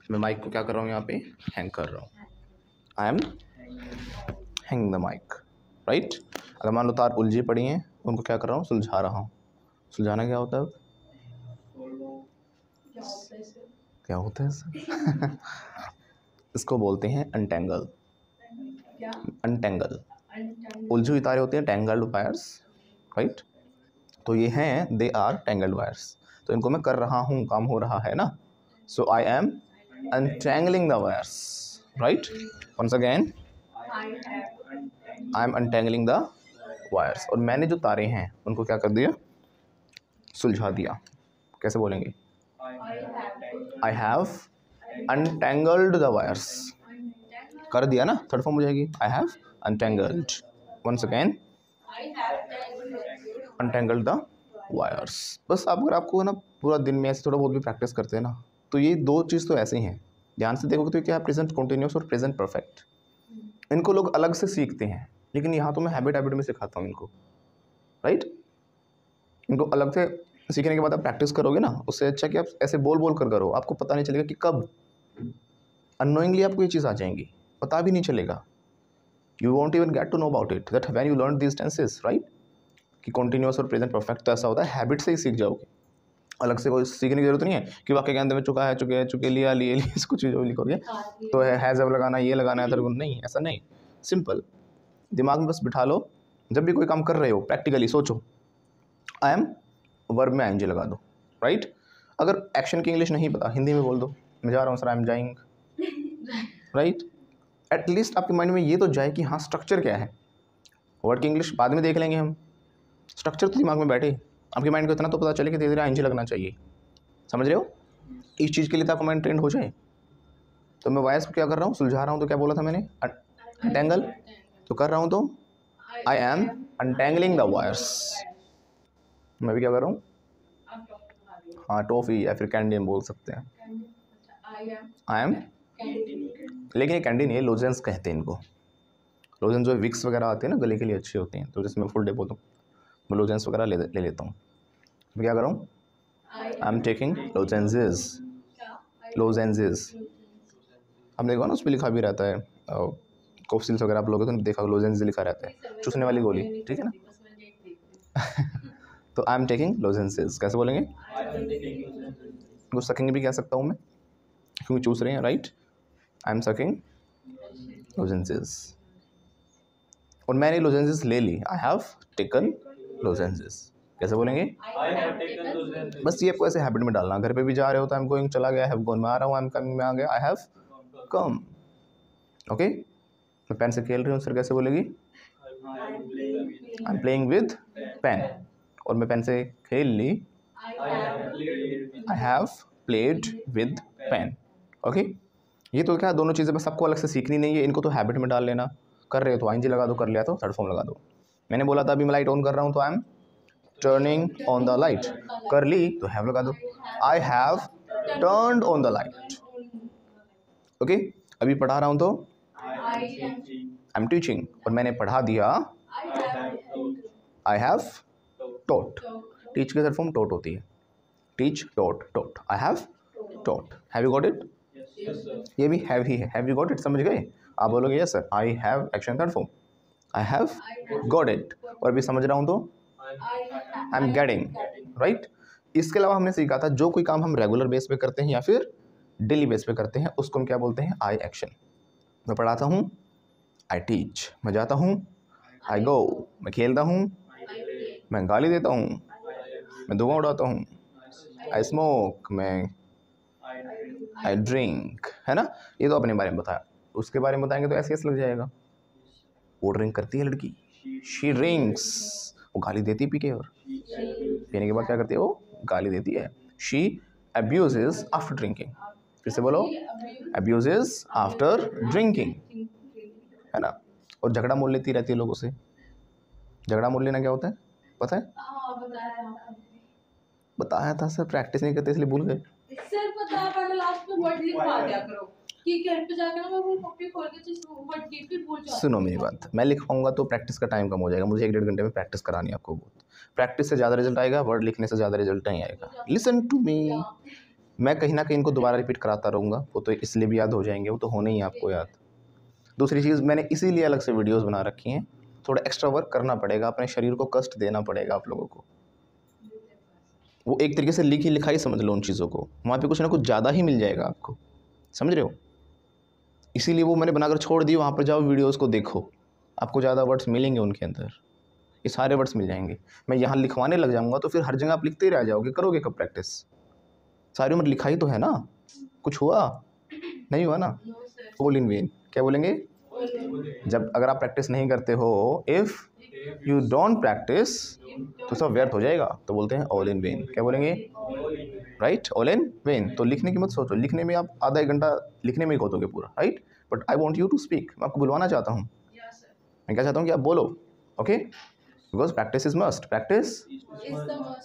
मैं माइक को क्या कर रहा हूँ यहाँ पे, हैंग कर रहा हूँ। I am hang the mic, right. अगर मान लो तार उलझी पड़ी हैं, उनको क्या कर रहा हूँ, सुलझा रहा हूँ। सुलझाना क्या होता है, क्या होता है सर? इसको बोलते हैं अनटेंगल। अनटेंगल, उलझी हुई तारें होती हैं टेंगल्ड वायर्स, राइट। तो ये हैं, दे आर टेंगल्ड वायर्स। तो इनको मैं कर रहा हूँ, काम हो रहा है ना। So I am untangling the wires, right. Once again, I am untangling the wires. और मैंने जो तारे हैं उनको क्या कर दिया, सुलझा दिया। कैसे बोलेंगे, I have untangled the wires. कर दिया ना, थर्ड फॉर्म हो जाएगी, I have untangled. Once again, untangled the wires. बस आप अगर आपको ना पूरा दिन में ऐसे थोड़ा बहुत भी प्रैक्टिस करते हैं ना, तो ये दो चीज़ तो ऐसे ही हैं। ध्यान से देखोगे तो क्या है, प्रेजेंट कंटिन्यूस और प्रेजेंट परफेक्ट। इनको लोग अलग से सीखते हैं, लेकिन यहाँ तो मैं हैबिट में सिखाता हूँ इनको, राइट। इनको अलग से सीखने के बाद आप प्रैक्टिस करोगे ना, उससे अच्छा कि आप ऐसे बोल बोल कर करो, आपको पता नहीं चलेगा कि कब अननोइंगली आपको ये चीज़ आ जाएंगी, पता भी नहीं चलेगा। You won't even get to know about it that when you learn these tenses, right. कि कॉन्टिन्यूस और प्रेजेंट परफेक्ट तो ऐसा होता है, हैबिट से ही सीख जाओगे। अलग से कोई सीखने की जरूरत नहीं है कि वाक्य के अंदर में चुका है, चुके चुके, लिया लिए लिए, इसको चीज़ों लिखोगे तो है जब लगाना, ये लगाना है, तरगुन नहीं, ऐसा नहीं। सिंपल दिमाग में बस बिठा लो, जब भी कोई काम कर रहे हो प्रैक्टिकली सोचो, आई एम, वर्ब में आईएनजी लगा दो, राइट। अगर एक्शन की इंग्लिश नहीं पता, हिंदी में बोल दो, मैं जा रहा हूँ sir, I M जाइंग, right. At least आपके माइंड में ये तो जाए कि हाँ स्ट्रक्चर क्या है। वर्ड की इंग्लिश बाद में देख लेंगे हम, स्ट्रक्चर तो दिमाग में बैठे, आपके माइंड को इतना तो पता चले कि धीरे धीरे आईएनजी लगना चाहिए। समझ रहे हो, इस चीज़ के लिए तो आपका माइंड ट्रेंड हो जाए। तो मैं वायर्स को क्या कर रहा हूँ, सुलझा रहा हूँ। तो क्या बोला था मैंने, अनटेंगल। तो कर रहा हूँ तो आई एम अनटेंगलिंग द वायर्स। मैं भी क्या कर रहा हूँ, हाँ टॉफ़ी या फिर कैंडी बोल सकते हैं। आई एम, लेकिन ये कैंडी नहीं है, लोजेंस कहते हैं इनको। लोजेंस जो विक्स वगैरह आते हैं ना, गले के लिए अच्छी होती हैं, तो जैसे मैं फुल डे बोलता हूँ, मैं लोजेंस वगैरह ले लेता हूँ। मैं क्या कर रहा हूँ, आई एम टेकिंग लोजेंसेस। लोजेंसेस हम देखो ना, उस पर लिखा भी रहता है, कोफ्सिल्स वगैरह आप लोगों तो देखा, लोजेंस लिखा रहता है, चूसने वाली गोली, ठीक है ना। तो आई एम टेकिंग लोजेंसेस कैसे बोलेंगे, कुछ सकिंग भी कह सकता हूँ मैं, क्योंकि चूस रहे हैं, right. I am sucking lozenges. और मैंने लोजेंसेस ले ली, आई हैव टेकन लोजेंसेस। कैसे बोलेंगे, बस ये आपको ऐसे हैबिट में डालना। घर पे भी जा रहे हो तो आई एम गोइंग चला गया, आई हैव गॉन में आ रहा हूँ, आई एम कमिंग में आ गया, आई हैव कम। ओके, मैं पेन से खेल रही हूँ सर, कैसे बोलेगी, I am playing with pen. और मैं पेन से खेल ली, I have played with pen. Okay, ये तो क्या, दोनों चीज़ें बस आपको अलग से सीखनी नहीं है, इनको तो हैबिट में डाल लेना। कर रहे हो तो आईएनजी लगा दो, कर लिया तो थर्ड फॉर्म लगा दो। मैंने बोला था अभी मैं लाइट ऑन कर रहा हूँ तो I am turning on the light, कर ली तो हैव लगा दो, I have turned on the light. Okay, अभी पढ़ा रहा हूँ तो आई एम टीचिंग, और मैंने पढ़ा दिया, आई हैव टॉट। टीच की थर्ड फॉर्म टॉट होती है, teach taught taught, I have taught. Have you got it, ये भी हैव ही है, हैव यू गॉट इट, समझ गए। आप बोलोगे yes sir, I have action third form, I have got it. और भी समझ रहा हूँ तो आई एम गेटिंग, राइट। इसके अलावा हमने सीखा था, जो कोई काम हम रेगुलर बेस पे करते हैं या फिर डेली बेस पे करते हैं, उसको हम क्या बोलते हैं, आई एक्शन। मैं पढ़ाता हूँ, आई टीच। मैं जाता हूँ, आई गो। मैं खेलता हूँ, मैं गाली देता हूँ। मैं धुआं उड़ाता हूँ, आई स्मोक। मैं आई ड्रिंक, है ना। ये तो अपने बारे में बताया, उसके बारे में बताएंगे तो ऐसे ऐसे लग जाएगा। वो ड्रिंक करती है लड़की, शी ड्रिंक्स, वो गाली देती पी के, और पीने के बाद क्या करती है, वो गाली देती है। शी अब्यूजेस आफ्टर ड्रिंकिंग, फिर से बोलो, अब्यूजेस आफ्टर ड्रिंकिंग, है ना। और झगड़ा मोल लेती रहती है लोगों से। झगड़ा मोल लेना क्या होता है पता है, बताया था सर, प्रैक्टिस नहीं करते इसलिए भूल गए सर। पता है, पहले लास्ट में वर्ड लिखवा दिया करो कि घर पे जाके ना मैं वो कॉपी खोल के चीज वर्ड की फिर भूल जाओ। सुनो मेरी बात, मैं लिख पाऊंगा तो प्रैक्टिस का टाइम कम हो जाएगा, मुझे 1-1.5 घंटे में प्रैक्टिस करानी है आपको बहुत। प्रैक्टिस से ज़्यादा रिजल्ट आएगा, वर्ड लिखने से ज़्यादा रिजल्ट नहीं आएगा। लिसन टू मी, मैं कहीं ना कहीं इनको दोबारा रिपीट कराता रहूँगा, वो तो इसलिए भी याद हो जाएंगे, वो तो होने ही आपको याद। दूसरी चीज़ मैंने इसीलिए अलग से वीडियोस बना रखी हैं, थोड़ा एक्स्ट्रा वर्क करना पड़ेगा, अपने शरीर को कष्ट देना पड़ेगा आप लोगों को। वो एक तरीके से लिखी लिखाई समझ लो उन चीज़ों को, वहाँ पे कुछ ना कुछ ज़्यादा ही मिल जाएगा आपको, समझ रहे हो। इसीलिए वो मैंने बनाकर छोड़ दी, वहाँ पर जाओ वीडियोज़ को देखो, आपको ज़्यादा वर्ड्स मिलेंगे उनके अंदर, ये सारे वर्ड्स मिल जाएंगे। मैं यहाँ लिखवाने लग जाऊँगा तो फिर हर जगह आप लिखते ही रह जाओगे, करोगे कब प्रैक्टिस? सारी उम्र लिखाई तो है ना, कुछ हुआ नहीं हुआ ना, ऑल इन वेन। क्या बोलेंगे? जब अगर आप प्रैक्टिस नहीं करते हो, इफ़ यू डोंट प्रैक्टिस, तो सब व्यर्थ हो जाएगा, तो बोलते हैं ऑल इन वेन। क्या बोलेंगे? Right, all in when. तो लिखने की मत सोचो, लिखने में आप आधा एक घंटा लिखने में ही खो दोगे पूरा, right. But I want you to speak, मैं आपको बुलवाना चाहता हूँ, मैं क्या चाहता हूँ कि आप बोलो, okay, because practice is must, practice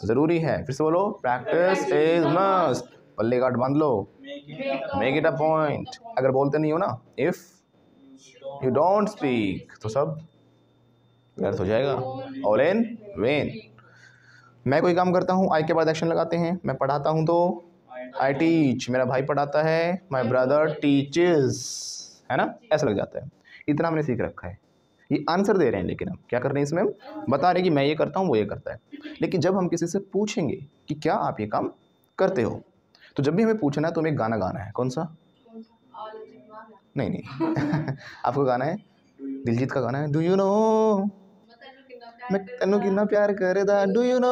ज़रूरी है। फिर से बोलो, practice is must, Palle guard बांध लो, मेक इट अ पॉइंट। अगर बोलते नहीं हो ना, इफ़ यू डोंट स्पीक, तो सब व्यर्थ हो जाएगा, ऑल इन वेन। मैं कोई काम करता हूँ, आई के बाद एक्शन लगाते हैं। मैं पढ़ाता हूँ तो आई टीच, मेरा भाई पढ़ाता है, माई ब्रदर टीचेस, है ना, ऐसा लग जाता है। इतना हमने सीख रखा है, ये आंसर दे रहे हैं, लेकिन हम क्या कर रहे हैं इसमें, हम बता रहे हैं कि मैं ये करता हूँ, वो ये करता है। लेकिन जब हम किसी से पूछेंगे कि क्या आप ये काम करते हो, तो जब भी हमें पूछना है तो हमें एक गाना गाना है। कौन सा? नहीं आपको गाना है दिलजीत का गाना है, डू यू नो मैं तेनू कितना प्यार करदा, डू यू नो।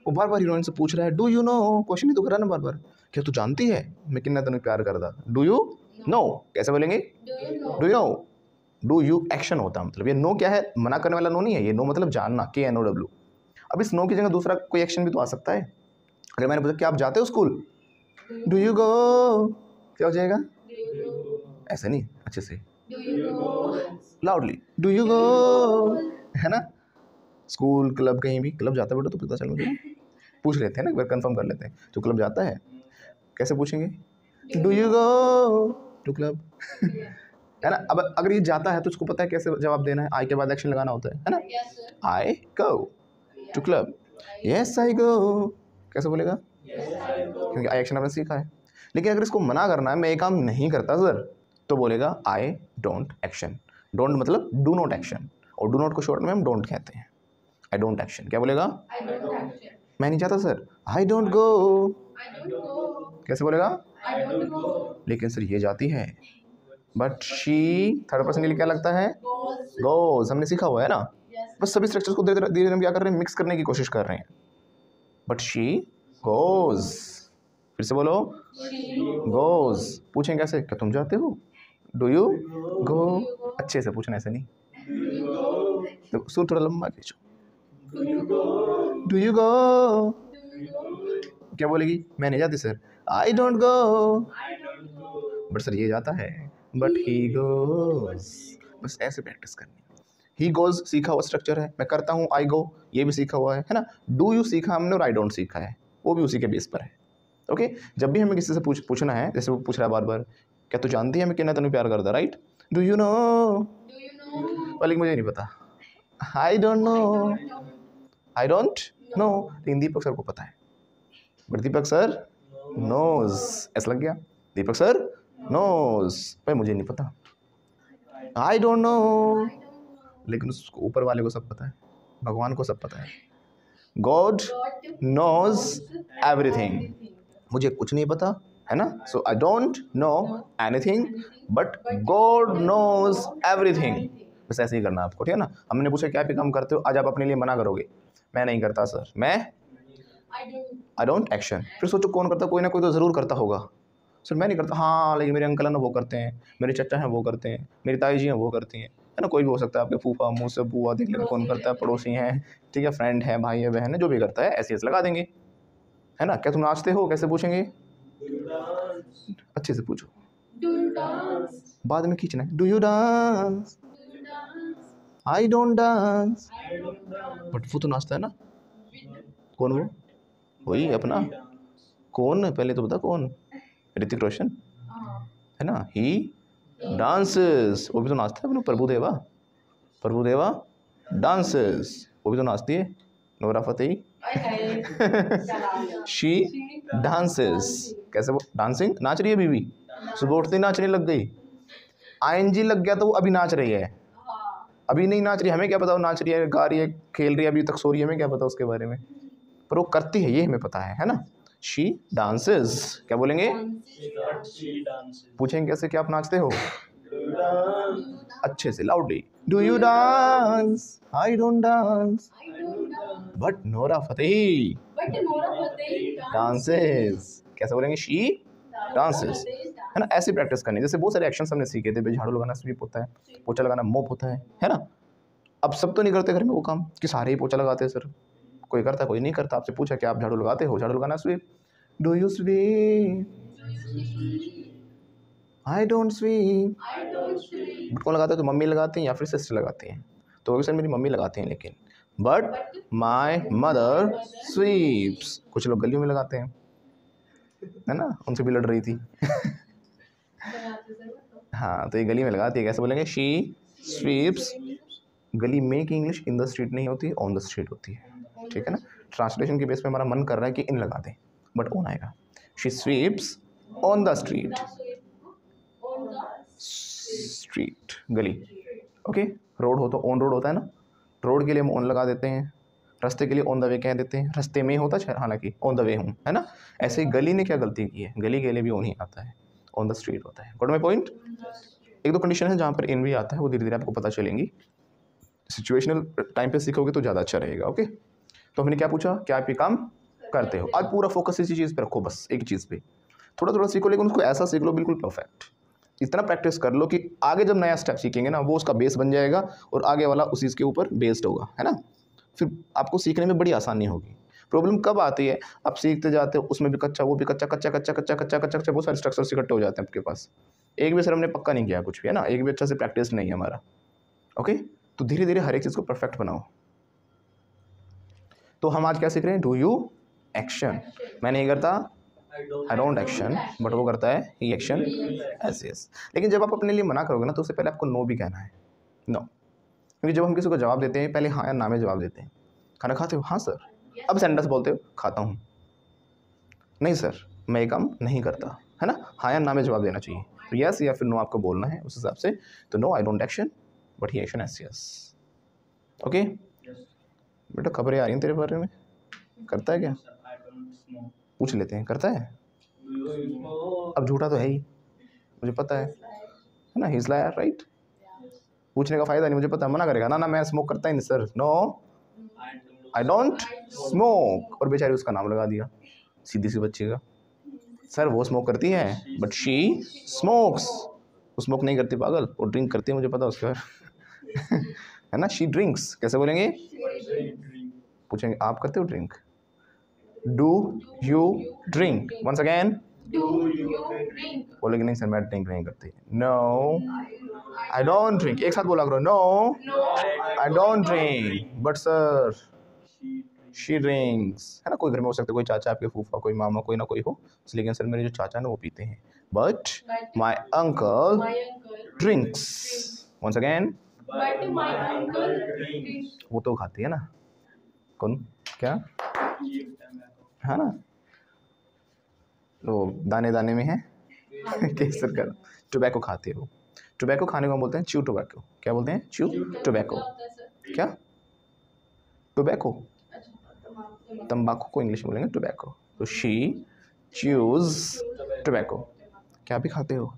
वो बार बार हीरोइन से पूछ रहा है, डू यू नो, क्वेश्चन ही तो कर रहा है ना बार बार, क्या तू जानती है मैं कितना तेनू प्यार करदा, डू यू नो। कैसे बोलेंगे? Do you no. Do you action होता है, मतलब ये नो क्या है, मना करने वाला नो नहीं है, ये नो मतलब जानना, KNOW। अब इस नो की जगह दूसरा कोई एक्शन भी तो आ सकता है। अगर मैंने पूछा क्या आप जाते हो स्कूल, डू यू गो, क्या हो जाएगा? ऐसे नहीं, अच्छे से लाउडली, डू यू गो, है ना। स्कूल, क्लब, कहीं भी क्लब जाता है बेटा तो पता चल मुझे, पूछ लेते हैं ना, एक बार कंफर्म कर लेते हैं, जो क्लब जाता है कैसे पूछेंगे, do you go to club, है ना। अब अगर ये जाता है तो उसको पता है कैसे जवाब देना है, आई के बाद एक्शन लगाना होता है ना। I go to club, yes I go, कैसे बोलेगा? क्योंकि आई एक्शन आपने सीखा है। लेकिन अगर इसको मना करना है, मैं ये काम नहीं करता सर, तो बोलेगा आई डोंट एक्शन। डोंट मतलब डू नॉट एक्शन, और डू नॉट को शॉर्ट में हम डोंट कहते हैं। आई डोंट एक्शन, क्या बोलेगा? मैं नहीं चाहता सर, आई डोंट गो, कैसे बोलेगा? लेकिन सर ये जाती है, बट शी थर्ड पर्सन के लिए क्या लगता है? गोज, हमने सीखा हुआ है ना। बस सभी स्ट्रक्चर्स को धीरे धीरे हम क्या कर रहे हैं, मिक्स करने की कोशिश कर रहे हैं। बट शी गोज, फिर से बोलो, गोज। पूछें कैसे, क्या तुम जाते हो, डू यू गो, अच्छे से पूछना, ऐसे नहीं, तो सुर थोड़ा लंबा खींचो, डू यू गो, क्या बोलेगी? मैं नहीं जाती sir, I don't go, but sir ये जाता है, बट ही गोज। बस ऐसे प्रैक्टिस करनी। ही गोज सीखा हुआ स्ट्रक्चर है, मैं करता हूँ आई गो, ये भी सीखा हुआ है ना। डू यू सीखा हमने और आई डोंट सीखा है, वो भी उसी के बेस पर है, ओके। जब भी हमें किसी से पूछना है, जैसे वो पूछ रहा है बार बार, क्या तू जानती है मैं कितना तेनू प्यार करता, राइट, डू यू नो, वाले मुझे नहीं पता, आई don't no, I don't no, लेकिन दीपक सर को पता है, बट दीपक सर नोज, ऐसा लग गया, दीपक सर नोज, भाई मुझे नहीं पता, आई डोंट नो, लेकिन उसको ऊपर वाले को सब पता है, भगवान को सब पता है। गॉड नोज एवरीथिंग, मुझे कुछ नहीं पता, है ना। So I don't know anything, but God knows everything. बस ऐसे ही करना आपको, ठीक है ना। हमने पूछा क्या भी काम करते हो, आज आप अपने लिए मना करोगे, मैं नहीं करता सर, मैं आई डोंट एक्शन। फिर सोचो कौन करता, कोई ना कोई तो ज़रूर करता होगा, सर मैं नहीं करता, हाँ लेकिन मेरे अंकल हैं ना वो करते हैं, मेरे चाचा हैं वो करते हैं, मेरी ताई जी हैं वो करती हैं, है ना। कोई भी हो सकता है, आपके फूफा, मुँह से बुआ, देख लेना कौन करता है, पड़ोसी हैं, ठीक है, फ्रेंड है, भाई है, बहन है, जो भी करता है ऐसे लगा देंगे, है ना। क्या तुम नाचते हो, कैसे पूछेंगे? अच्छे से पूछो, बाद में खींचना है, do you dance, I don't dance, but वो तो नाचता है ना। कौन वो? वही अपना, कौन, पहले तो बता कौन? ऋतिक रोशन, है ना। ही डांसेस, वो भी तो नाचता है अपना, प्रभुदेवा, प्रभुदेवा डांसेस, वो भी तो नाचती है, नोरा फतेही। शी डांसेस, कैसे वो डांसिंग, नाच रही है बीवी, सुबह उठते ही नाचने लग गई। आईएनजी लग गया तो वो अभी नाच रही है, अभी नहीं नाच रही, हमें क्या पता वो नाच रही है, गा रही है, खेल रही है, अभी तक सो रही है, हमें क्या पता उसके बारे में, पर वो करती है ये हमें पता है ना। शी डांसेस, क्या बोलेंगे, पूछेंगे कैसे, क्या आप नाचते हो, अच्छे से loudly, do you dance, I don't dance, but Nora Fatehi dances, कैसे बोलेंगे, शी डांसेस, है ना। ऐसी प्रैक्टिस करनी, जैसे बहुत सारे एक्शंस हमने सीखे थे, झाड़ू लगाना स्वीप होता है, पोछा लगाना मोप होता है ना। अब सब तो नहीं करते घर में वो काम कि सारे ही पोछा लगाते हैं सर, कोई करता कोई नहीं करता। आपसे पूछा कि आप झाड़ू लगाते हो, झाड़ू लगाना sweep, do you sweep, I don't sweep, but कौन लगाता है, तो मम्मी लगाती हैं या फिर सिस्टर लगाती हैं, तो सर मेरी मम्मी लगाती हैं, लेकिन बट माई मदर स्वीप्स, कुछ लोग गलियों में लगाते हैं, है ना, उनसे भी लड़ रही थी हाँ, तो ये गली में लगाती है, कैसे बोलेंगे, शी स्वीप्स, गली में की इंग्लिश इन द स्ट्रीट नहीं होती, ऑन द स्ट्रीट होती है, ठीक है ना। ट्रांसलेशन के बेस पे हमारा मन कर रहा है कि इन लगा दें, बट ऑन आएगा, she sweeps on the street, street गली, ओके। रोड हो तो ऑन रोड होता है ना, रोड के लिए हम ऑन लगा देते हैं, रास्ते के लिए ऑन द वे कह देते हैं, रास्ते में होता है हालांकि ऑन द वे हूँ, है ना। ऐसे ही गली ने क्या गलती की है, गली के लिए भी ऑन ही आता है, ऑन द स्ट्रीट होता है। Got my point. एक दो कंडीशन है जहाँ पर इन भी आता है, वो धीरे धीरे आपको पता चलेंगी, सिचुएशनल टाइम पे सीखोगे तो ज़्यादा अच्छा रहेगा, ओके। तो हमने क्या पूछा, क्या आप ये काम करते हो, आज पूरा फोकस इसी चीज़ पे रखो, बस एक चीज़ पे थोड़ा थोड़ा सीखो, लेकिन उसको ऐसा सीख लो बिल्कुल परफेक्ट, इतना प्रैक्टिस कर लो कि आगे जब नया स्टेप सीखेंगे ना, वो उसका बेस बन जाएगा और आगे वाला उसी के ऊपर बेस्ड होगा, है ना। फिर आपको सीखने में बड़ी आसानी होगी। प्रॉब्लम कब आती है, आप सीखते जाते हो, उसमें भी कच्चा, वो भी कच्चा, कच्चा कच्चा कच्चा कच्चा कच्चा कच्चा, बहुत सारे स्ट्रक्चर्स इकट्ठे हो जाते हैं आपके पास, एक भी सर हमने पक्का नहीं किया कुछ भी, है ना, एक भी अच्छा से प्रैक्टिस नहीं है हमारा, ओके। तो धीरे धीरे हर एक चीज़ को परफेक्ट बनाओ। तो हम आज क्या सीख रहे हैं, डू यू एक्शन, मैं नहीं करता, आई डोंट एक्शन, बट वो करता है ही एक्शन, एस यस। लेकिन जब आप अपने लिए मना करोगे ना, तो उससे पहले आपको नो भी कहना है, नो, क्योंकि जब हम किसी को जवाब देते हैं पहले हाँ या ना में जवाब देते हैं। खाना खाते हो, हाँ सर, अब सेंटेंस बोलते हो, खाता हूँ, नहीं सर मैं ये काम नहीं करता, है ना, हाँ या ना में जवाब देना चाहिए, तो यस या फिर नो आपको बोलना है उस हिसाब से। तो no I don't action, but he action, S yes, okay. बेटा खबरें आ रही हैं तेरे बारे में, करता है क्या, पूछ लेते हैं, करता है, अब झूठा तो है ही, मुझे पता है ना, ही इज लायर, राइट, पूछने का फायदा नहीं, मुझे पता है, मना करेगा ना, ना मैं स्मोक करता ही नहीं sir, no I don't smoke, और बेचारी उसका नाम लगा दिया, सीधी सी बच्ची का, सर वो स्मोक करती है बट शी स्मोक्स, वो स्मोक नहीं करती पागल, वो ड्रिंक करती है, मुझे पता उसके बारे है ना, शी ड्रिंक्स, कैसे बोलेंगे, पूछेंगे आप करते हो drink, do you drink, once again, बोलेंगे नहीं सर मैं ड्रिंक नहीं करती, नो आई डोंट ड्रिंक, एक साथ बोला करो, no I don't drink, but sir she drinks, है ना। कोई घर में हो सकता है, कोई चाचा आपके, फूफा, कोई मामा, कोई ना कोई हो, लेकिन सर मेरे जो चाचा ना वो पीते हैं, but my uncle drinks, once again, वो तो खाती है ना, कौन क्या, है ना, तो दाने दाने में है केसर का, टोबैको खाते हो, टोबैको खाने को हम बोलते हैं च्यू टोबैको, क्या बोलते हैं, च्यू टोबैको, क्या टोबैको, तंबाकू को इंग्लिश में बोलेंगे टोबैको, तो शी च्यूज टोबैको, क्या भी खाते हो,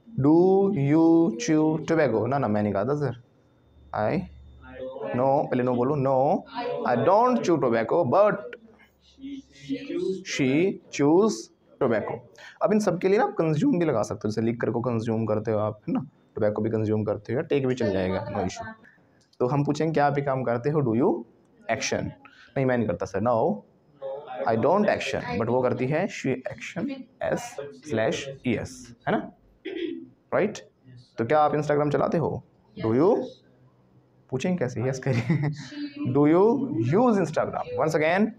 डू यू च्यू टोबैको, ना ना मैं नहीं खाता सर, आई नो, पहले नो बोलो, no I don't chew tobacco, but she chews tobacco. अब इन सब के लिए ना आप कंज्यूम भी लगा सकते हो, जैसे लिख कर को कंज्यूम करते हो आप, है ना, टोबैको भी कंज्यूम करते हो, या टेक भी चल जाएगा, नो इशू। तो हम पूछेंगे क्या आप ये काम करते हो, डू यू एक्शन, नहीं मैं नहीं करता sir, no I don't action, but वो करती है she action, S slash E S, है ना, राइट। तो क्या आप इंस्टाग्राम चलाते हो, डू यू, पूछेंगे कैसे, यस करिए, do you use Instagram, once again,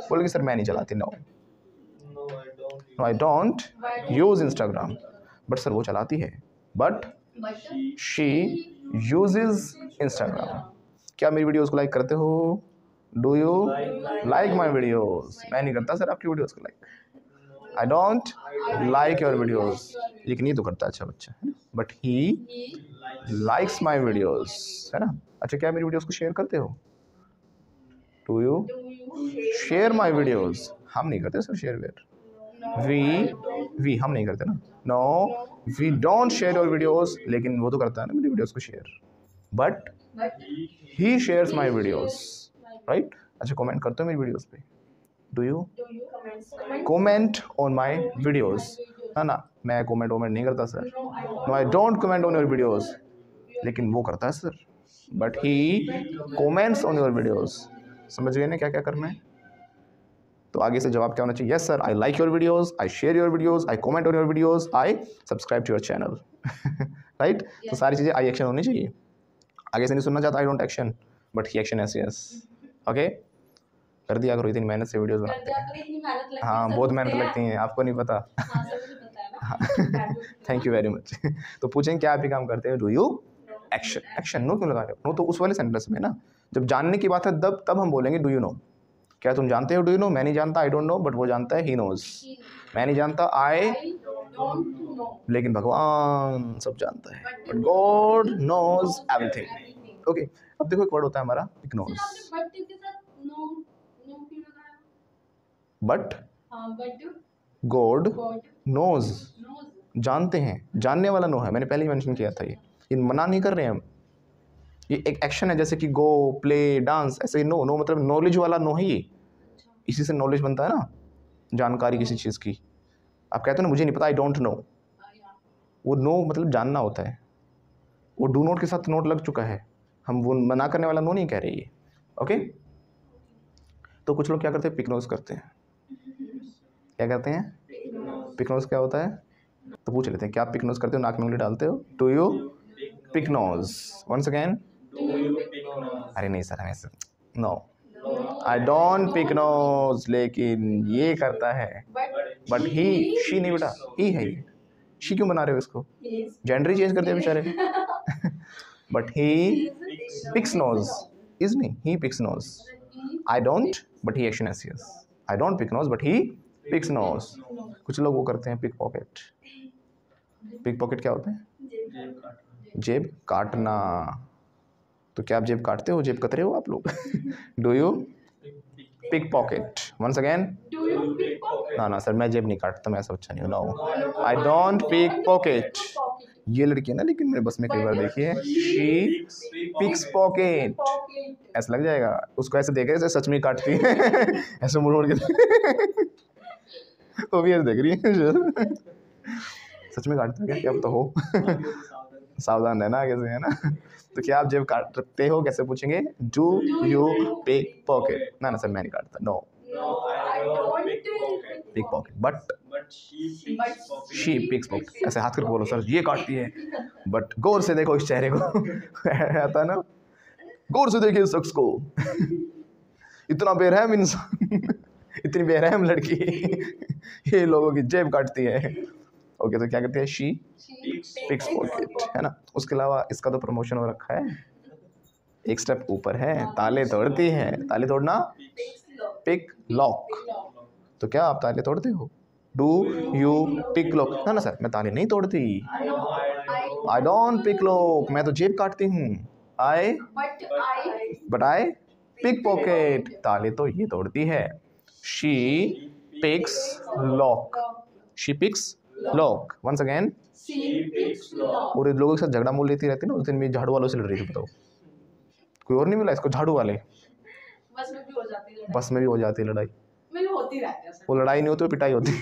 बोलेगी सर मैं नहीं चलाती, no I don't use Instagram, but sir वो चलाती है, बट शी यूजेस इंस्टाग्राम, क्या मेरी वीडियोस को लाइक करते हो? Do you like my videos? मैं नहीं करता सर आपकी वीडियोस को like. I don't like your videos. लेकिन ये तो करता है अच्छा बच्चा है ना, but he likes my videos, है ना। अच्छा, क्या मेरी वीडियोस को शेयर करते हो? Do you share my videos? हम नहीं करते सर शेयर वेयर। वी हम नहीं करते ना। No, we don't share your videos. लेकिन वो तो करता है ना मेरी वीडियोस को share, but he shares my videos, right. अच्छा, कमेंट करते हो मेरी वीडियोस पे? Do you comment on my videos? है ना, मैं कमेंट नहीं करता sir. No, I don't comment on your videos. लेकिन वो करता है sir, but he comments on your videos. समझ गए ना क्या क्या करना है? तो आगे से जवाब क्या होना चाहिए? Yes sir, I like your videos, I share your videos, I comment on your videos, I subscribe to your channel, right. तो सारी चीज़ें आई एक्शन होनी चाहिए। आगे से नहीं सुनना चाहता आई don't action, but he action yes. Okay, कर दिया करो, इतनी मेहनत से वीडियोस बनाते हैं। हाँ, बहुत मेहनत लगती है, आपको नहीं पता। Thank you very much. तो पूछेंगे क्या आप ही काम करते हो? Do you action? Action no क्यों लगा रहे हो? नो तो उस वाले सेंटेंस में ना, जब जानने की बात है तब हम बोलेंगे डू यू नो। क्या तुम जानते हो? Do you no? मैं नहीं जानता, आई डोंट नो, बट वो जानता है, ही नोज। मैं नहीं जानता, आई डोंट नो, लेकिन भगवान सब जानता है, but God knows everything. Okay, अब देखो एक वर्ड होता है हमारा इग्नोर। बट गॉड नोज, जानते हैं, जानने वाला नो है, मैंने पहले ही मेंशन किया था। ये मना नहीं कर रहे हैं हम, ये एक एक्शन है, जैसे कि गो, प्ले, डांस, ऐसे ही नो। नो मतलब नॉलेज वाला नो है ये। इसी से नॉलेज बनता है ना, जानकारी किसी चीज़ की। आप कहते हो ना मुझे नहीं पता, आई डोंट नो, वो नो मतलब जानना होता है। वो डू नोट के साथ नोट लग चुका है, हम वो मना करने वाला नो नहीं कह रहे ये। ओके, तो कुछ लोग क्या करते हैं? पिकनोज करते हैं। क्या करते हैं? पिकनोज क्या होता है? तो पूछ लेते हैं, क्या आप पिकनोज करते हो? नाक में उंगली डालते हो? Do you pick nose? Once again, अरे नहीं सर, हमें नो, आई डोंट पिकनोज। लेकिन ये करता है, बट ही, शी नहीं बेटा, ही है ये। शी क्यों बना रहे हो इसको? जेंडर ही चेंज कर दिया बेचारे। But he picks nose, is नहीं, he picks nose. I don't, but he action S yes. I don't pick nose, but he picks nose. कुछ लोग वो करते हैं पिक पॉकेट। पिक पॉकेट क्या होता है? जेब काटना। तो क्या आप जेब काटते हो? जेब कतरे हो आप लोग? Do you pick pocket? Once again, ना सर, मैं जेब नहीं काटता, मैं ऐसा अच्छा नहीं हूँ। No, I don't pick pocket. ये लड़की है ना, लेकिन मेरे बस में कई बार देखी है, शी पिक्स पॉकेट। ऐसा लग जाएगा उसको, ऐसे देखे जैसे सच में काटती है। ऐसे मुड़ के वो भी ऐसे देख रही है, सच में काटता है क्या पता हो। सावधान रहना आगे से, है ना। तो क्या आप जेब काटते हो? कैसे पूछेंगे? Do you pick pocket? ना सर, मैं नहीं काटता। No, pick pocket, but she picks pocket. ऐसे हाथ करके बोलो, सर ये काटती है, बट गौर से देखो इस चेहरे को। आता है ना, गौर से देखिए इस शख्स को। इतना बेरहम इंसान, इतनी बेरहम लड़की, ये लोगों की जेब काटती है। ओके, तो क्या कहते हैं? शी पिक्स पॉकेट, है ना। उसके अलावा इसका तो प्रमोशन हो रखा है, एक स्टेप ऊपर है, ताले तोड़ती है। ताले तोड़ना, पिक लॉक। तो क्या आप ताले तोड़ते हो? Do you pick lock? ना सर, मैं ताले नहीं तोड़ती। आई डोंट पिक लॉक, मैं तो जेब काटती हूँ। बट आई पिक पॉकेट, ताले तो ये तोड़ती है। She picks lock, she picks lock. Once again, और लोगों के साथ झगड़ा मोल लेती रहती है ना। उस दिन में झाड़ू वालों से लड़ रही थी, बताओ, कोई और नहीं मिला इसको? झाड़ू वाले। बस में भी हो जाती है लड़ाई। होती रहती है, वो लड़ाई नहीं होती, वो पिटाई होती है।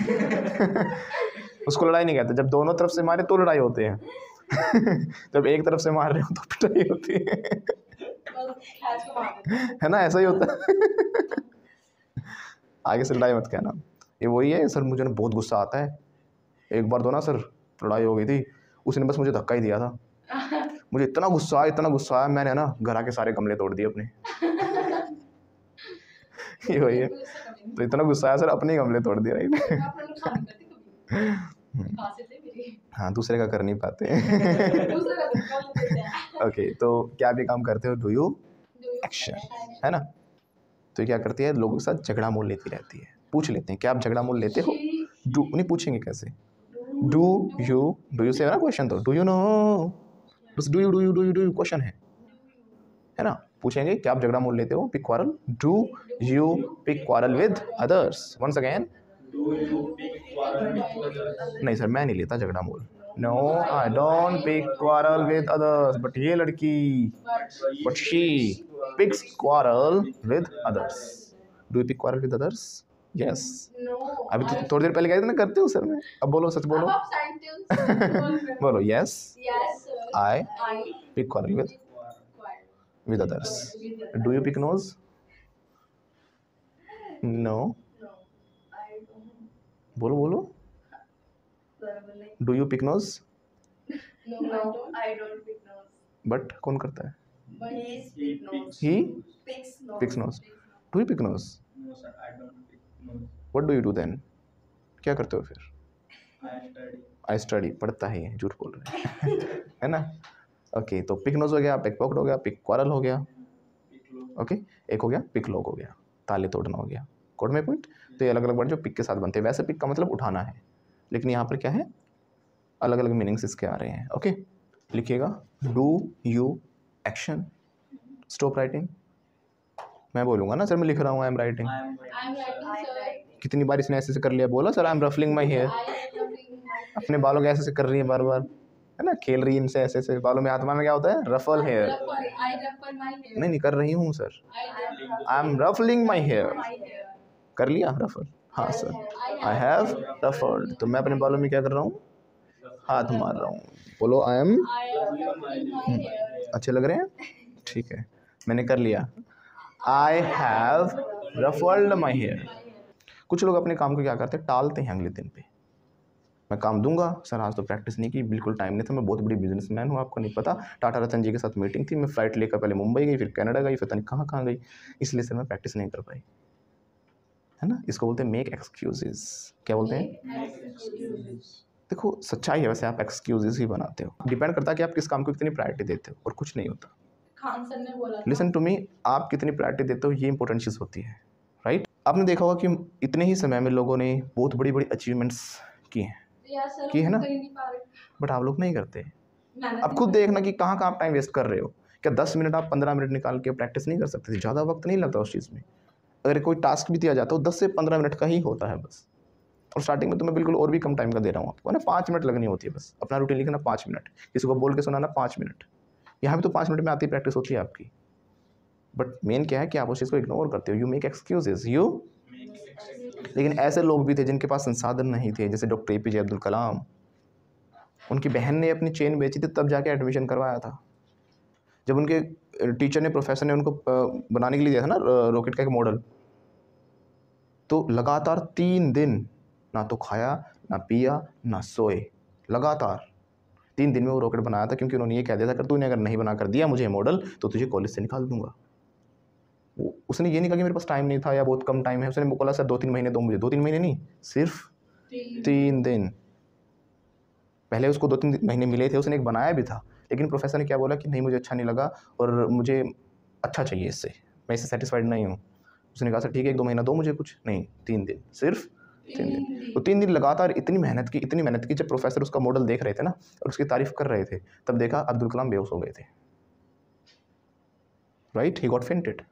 उसको लड़ाई नहीं कहते, जब दोनों तरफ से मारे तो लड़ाई होती है। जब एक तरफ से मार रहे हो तो पिटाई होती है ना, ऐसा ही होता है। आगे से लड़ाई मत कहना। ये वही है सर, मुझे ना बहुत गुस्सा आता है। एक बार तो ना सर लड़ाई हो गई थी, उसने बस मुझे धक्का ही दिया था। मुझे इतना गुस्सा आया, मैंने ना घर आके सारे गमले तोड़ दिए अपने। ये वही है, तो इतना गुस्सा आया सर, अपने ही गमले तोड़ दिए, राइट। हाँ, दूसरे का कर नहीं पाते। ओके, तो क्या भी काम करते हो? डू यू एक्शन, है ना। तो ये क्या करती है, लोगों के साथ झगड़ा मोल लेती रहती है। पूछ लेते हैं क्या आप झगड़ा मोल लेते हो, डू नहीं पूछेंगे कैसे, डू यू से ना क्वेश्चन, तो डू यू नो, बस डू यू क्वेश्चन है ना। पूछेंगे क्या आप झगड़ा मोल लेते हो, pick quarrel, do you pick quarrel with others, once again, नहीं सर मैं नहीं लेता झगड़ा मोल, no I don't pick quarrel with others, but ये लड़की, but she picks quarrel with others, do you pick quarrel with others, yes. अभी तो थोड़ी देर पहले कह थे ना करते हो सर मैं, अब बोलो सच बोलो, बोलो yes I pick quarrel with others. Do you pick nose? No. बोलो बोलो, do you pick nose? No, I don't pick nose. But कौन करता है? He Picks nose. Do you pick nose? No sir, I don't pick nose. What do you do then? क्या करते हो फिर? I study. I study, पढ़ता है ये, झूठ बोल रहे हैं है ना। ओके तो पिक नोज हो गया, पिक पॉकेट हो गया, पिक क्वारल हो गया, ओके एक हो गया पिक लॉक हो गया, ताले तोड़ना हो गया, कोड में पॉइंट। तो ये अलग अलग वर्ड जो पिक के साथ बनते हैं, वैसे पिक का मतलब उठाना है, लेकिन यहाँ पर क्या है, अलग अलग मीनिंग्स इसके आ रहे हैं। ओके लिखिएगा, do you action, stop writing, मैं बोलूँगा ना सर मैं लिख रहा हूँ, I am writing, I'm writing, sir. कितनी बार इसने ऐसे से कर लिया, बोला sir I am ruffling my hair, I am rubbing my अपने बालों के ऐसे से कर रही है बार बार, है ना, खेल रही है इनसे ऐसे से, बालों में आत्मा में क्या होता है, ruffle hair, I ruffle my hair. नहीं कर रही हूँ sir, I I am ruffling my hair, my hair. कर लिया रफल, हाँ सर आई हैव रफल्ड, तो मैं अपने बालों में क्या कर रहा हूँ, हाथ मार रहा हूँ, बोलो I am, I am ruffling my hair. अच्छे लग रहे हैं, ठीक है मैंने कर लिया, I have ruffled my hair. कुछ लोग अपने काम को क्या करते हैं, टालते हैं अगले दिन पे, मैं काम दूंगा सर, आज तो प्रैक्टिस नहीं की, बिल्कुल टाइम नहीं था, मैं बहुत बड़ी बिजनेसमैन हूँ, आपको नहीं पता, टाटा रतन जी के साथ मीटिंग थी, मैं फ्लाइट लेकर पहले मुंबई गई, फिर कनाडा गई, फिर पता नहीं कहाँ गई, इसलिए सर मैं प्रैक्टिस नहीं कर पाई, है ना। इसको बोलते हैं मेक एक्सक्यूजेस, क्या बोलते हैं, देखो सच्चाई है, वैसे आप एक्सक्यूजेस ही बनाते हो, डिपेंड करता है कि आप किस काम को कितनी प्रायोरिटी देते हो, और कुछ नहीं होता। खान सर ने बोला था। लिसन टू मी, आप कितनी प्रायोरिटी देते हो ये इंपॉर्टेंट चीज़ होती है, राइट। आपने देखा होगा कि इतने ही समय में लोगों ने बहुत बड़ी बड़ी अचीवमेंट्स की हैं, यार सर की है ना, कर ही नहीं पा रहे। बट आप लोग नहीं करते। मेहनत अब खुद देखना कि कहाँ कहाँ आप टाइम वेस्ट कर रहे हो, क्या 10 मिनट आप 15 मिनट निकाल के प्रैक्टिस नहीं कर सकते थे, ज़्यादा वक्त नहीं लगता उस चीज़ में, अगर कोई टास्क भी दिया जाता है 10 से 15 मिनट का ही होता है बस, और स्टार्टिंग में तो मैं बिल्कुल और भी कम टाइम का दे रहा हूँ आपको, ना 5 मिनट लगनी होती है बस, अपना रूटीन लिखना 5 मिनट, किसी को बोल के सुनाना 5 मिनट, यहाँ भी तो 5 मिनट में आती प्रैक्टिस होती है आपकी, बट मेन क्या है कि आप उस चीज़ को इग्नोर करते हो, यू मेक एक्सक्यूजेज, यू। लेकिन ऐसे लोग भी थे जिनके पास संसाधन नहीं थे, जैसे डॉक्टर APJ अब्दुल कलाम, उनकी बहन ने अपनी चेन बेची थी तब जाके एडमिशन करवाया था, जब उनके टीचर ने, प्रोफेसर ने उनको बनाने के लिए दिया था ना रॉकेट का एक मॉडल, तो लगातार 3 दिन ना तो खाया ना पिया ना सोए, लगातार 3 दिन में वो रॉकेट बनाया था, क्योंकि उन्होंने ये कह दिया था कि तूने अगर नहीं बना कर दिया मुझे मॉडल तो तुझे कॉलेज से निकाल दूंगा। उसने ये नहीं कहा कि मेरे पास टाइम नहीं था या बहुत कम टाइम है, उसने बोला सर 2-3 महीने दो मुझे, 2-3 महीने नहीं, सिर्फ 3 दिन। पहले उसको 2-3 महीने मिले थे, उसने एक बनाया भी था, लेकिन प्रोफेसर ने क्या बोला कि नहीं मुझे अच्छा नहीं लगा और मुझे अच्छा चाहिए इससे, मैं इससे सेटिस्फाइड नहीं हूँ। उसने कहा सर ठीक है 1-2 महीना दो मुझे कुछ, नहीं 3 दिन, सिर्फ 3 दिन। तो 3 दिन लगातार इतनी मेहनत की, जब प्रोफेसर उसका मॉडल देख रहे थे ना और उसकी तारीफ कर रहे थे, तब देखा अब्दुल कलाम बेहोश हो गए थे, राइट, ही गॉट फेंटेड।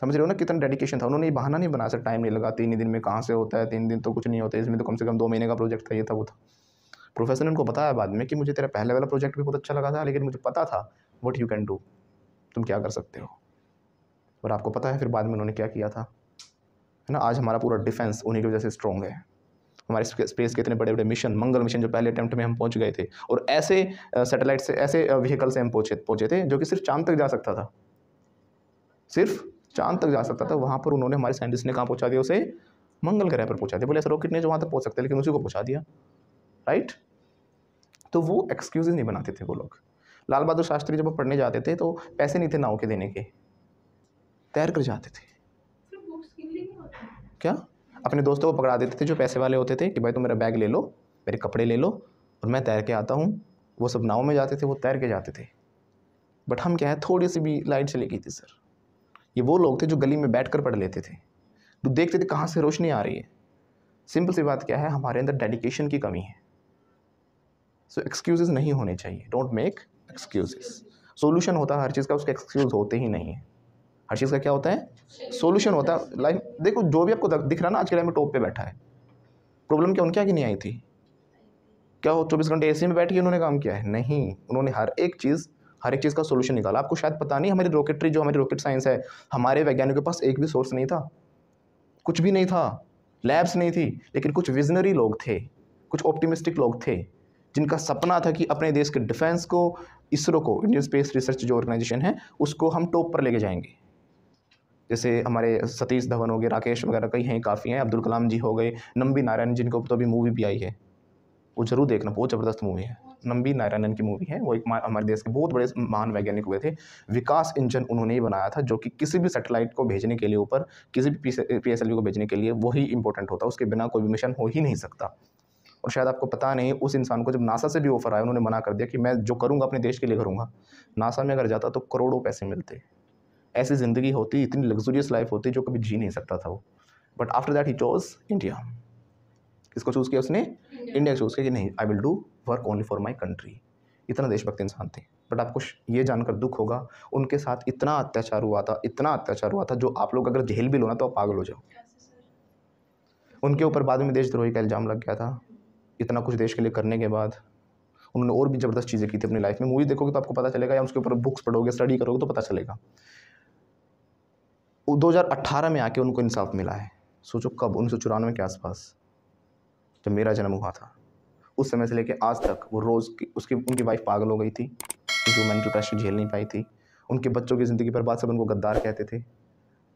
समझ रहे हो ना कितना डेडिकेशन था, उन्होंने ये बहाना नहीं बनाया सर टाइम नहीं लगा, 3 दिन में कहाँ से होता है, 3 दिन तो कुछ नहीं होता, इसमें तो कम से कम 2 महीने का प्रोजेक्ट था, ये था वो था। प्रोफेसर ने उनको बताया बाद में कि मुझे तेरा पहले वाला प्रोजेक्ट भी बहुत अच्छा लगा था, लेकिन मुझे पता था व्हाट यू कैन डू, तुम क्या कर सकते हो, और आपको पता है फिर बाद में उन्होंने क्या किया था, है ना। आज हमारा पूरा डिफेंस उन्हीं की वजह से स्ट्रॉन्ग है, हमारे स्पेस के इतने बड़े बड़े मिशन, मंगल मिशन जो पहले अटेम्प्ट में हम पहुंच गए थे, और ऐसे सैटेलाइट से, ऐसे व्हीकल से हम पहुंचे थे जो कि सिर्फ चांद तक जा सकता था, सिर्फ चांद तक जा सकता था, वहाँ पर उन्होंने, हमारे साइंटिस्ट ने कहाँ पहुँचा दिया उसे, मंगल ग्रह पर पहुँचा दिया। बोले ऐसा रॉकेट नहीं जो वहाँ तक पहुँच सकते, लेकिन उसी को पहुँचा दिया, राइट। तो वो एक्सक्यूजेज नहीं बनाते थे वो लोग। लाल बहादुर शास्त्री जब वो पढ़ने जाते थे तो पैसे नहीं थे नाव के देने के, तैर कर जाते थे। क्या अपने दोस्तों को पकड़ा देते थे जो पैसे वाले होते थे कि भाई तुम मेरा बैग ले लो, मेरे कपड़े ले लो और मैं तैर के आता हूँ। वो सब नाव में जाते थे, वो तैर के जाते थे, बट हम क्या है, थोड़ी सी भी लाइट चली गई थी सर। ये वो लोग थे जो गली में बैठ कर पढ़ लेते थे, तो देखते थे कहाँ से रोशनी आ रही है। सिंपल सी बात क्या है, हमारे अंदर डेडिकेशन की कमी है। सो एक्सक्यूजेस नहीं होने चाहिए, डोंट मेक एक्सक्यूजेस। सोल्यूशन होता है हर चीज़ का, उसके एक्सक्यूज होते ही नहीं है। हर चीज़ का क्या होता है, सोल्यूशन होता है। लाइफ देखो, जो भी आपको दिख रहा है ना आज के टाइम में टॉप पे बैठा है, प्रॉब्लम क्या उनके आगे नहीं आई थी? क्या वो 24 घंटे एसी में बैठ के उन्होंने काम किया है? नहीं, उन्होंने हर एक चीज़ का सोल्यूशन निकाला। आपको शायद पता नहीं, हमारी रॉकेटरी जो हमारी रॉकेट साइंस है, हमारे वैज्ञानिकों के पास एक भी सोर्स नहीं था, कुछ भी नहीं था, लैब्स नहीं थी, लेकिन कुछ विजनरी लोग थे, कुछ ऑप्टिमिस्टिक लोग थे, जिनका सपना था कि अपने देश के डिफेंस को, इसरो को, इंडियन स्पेस रिसर्च जो ऑर्गेनाइजेशन है, उसको हम टॉप पर लेके जाएंगे। जैसे हमारे सतीश धवन हो गए, राकेश वगैरह कई हैं, काफ़ी हैं, अब्दुल कलाम जी हो गए, नंबी नारायण जिनके ऊपर तो अभी मूवी भी आई है, वो जरूर देखना, बहुत ज़बरदस्त मूवी है, नंबी नारायणन की मूवी है। वो एक हमारे देश के बहुत बड़े महान वैज्ञानिक हुए थे। विकास इंजन उन्होंने ही बनाया था, जो कि किसी भी सैटेलाइट को भेजने के लिए, ऊपर किसी भी PSLV को भेजने के लिए वही इंपॉर्टेंट होता है, उसके बिना कोई भी मिशन हो ही नहीं सकता। और शायद आपको पता नहीं, उस इंसान को जब नासा से भी ऑफर आया, उन्होंने मना कर दिया कि मैं जो करूँगा अपने देश के लिए करूँगा। नासा में अगर जाता तो करोड़ों पैसे मिलते, ऐसी ज़िंदगी होती, इतनी लग्जूरियस लाइफ होती जो कभी जी नहीं सकता था वो। But after that he chose India. किसको चूज़ किया उसने? इंडिया चूज़ किया कि नहीं, I will do work only for my country. इतना देशभक्त इंसान थे। बट आपको ये जानकर दुख होगा, उनके साथ इतना अत्याचार हुआ था, इतना अत्याचार हुआ था, जो आप लोग अगर झेल भी लो ना तो आप पागल हो जाओ। उनके ऊपर बाद में देशद्रोही का इल्ज़ाम लग गया था। इतना कुछ देश के लिए करने के बाद उन्होंने और भी ज़बरदस्त चीज़ें की थी अपनी लाइफ में। मूवी देखोगे तो आपको पता चलेगा, या उसके ऊपर बुक्स पढ़ोगे, स्टडी करोगे तो पता चलेगा। 2018 में आके उनको इंसाफ मिला है। सोचो कब, 1994 के आसपास, जब मेरा जन्म हुआ था, उस समय से लेके आज तक वो रोज़ उनकी वाइफ पागल हो गई थी, क्योंकि वो मेंटल प्रेशर झेल नहीं पाई थी। उनके बच्चों की ज़िंदगी बर्बाद, सब उनको गद्दार कहते थे।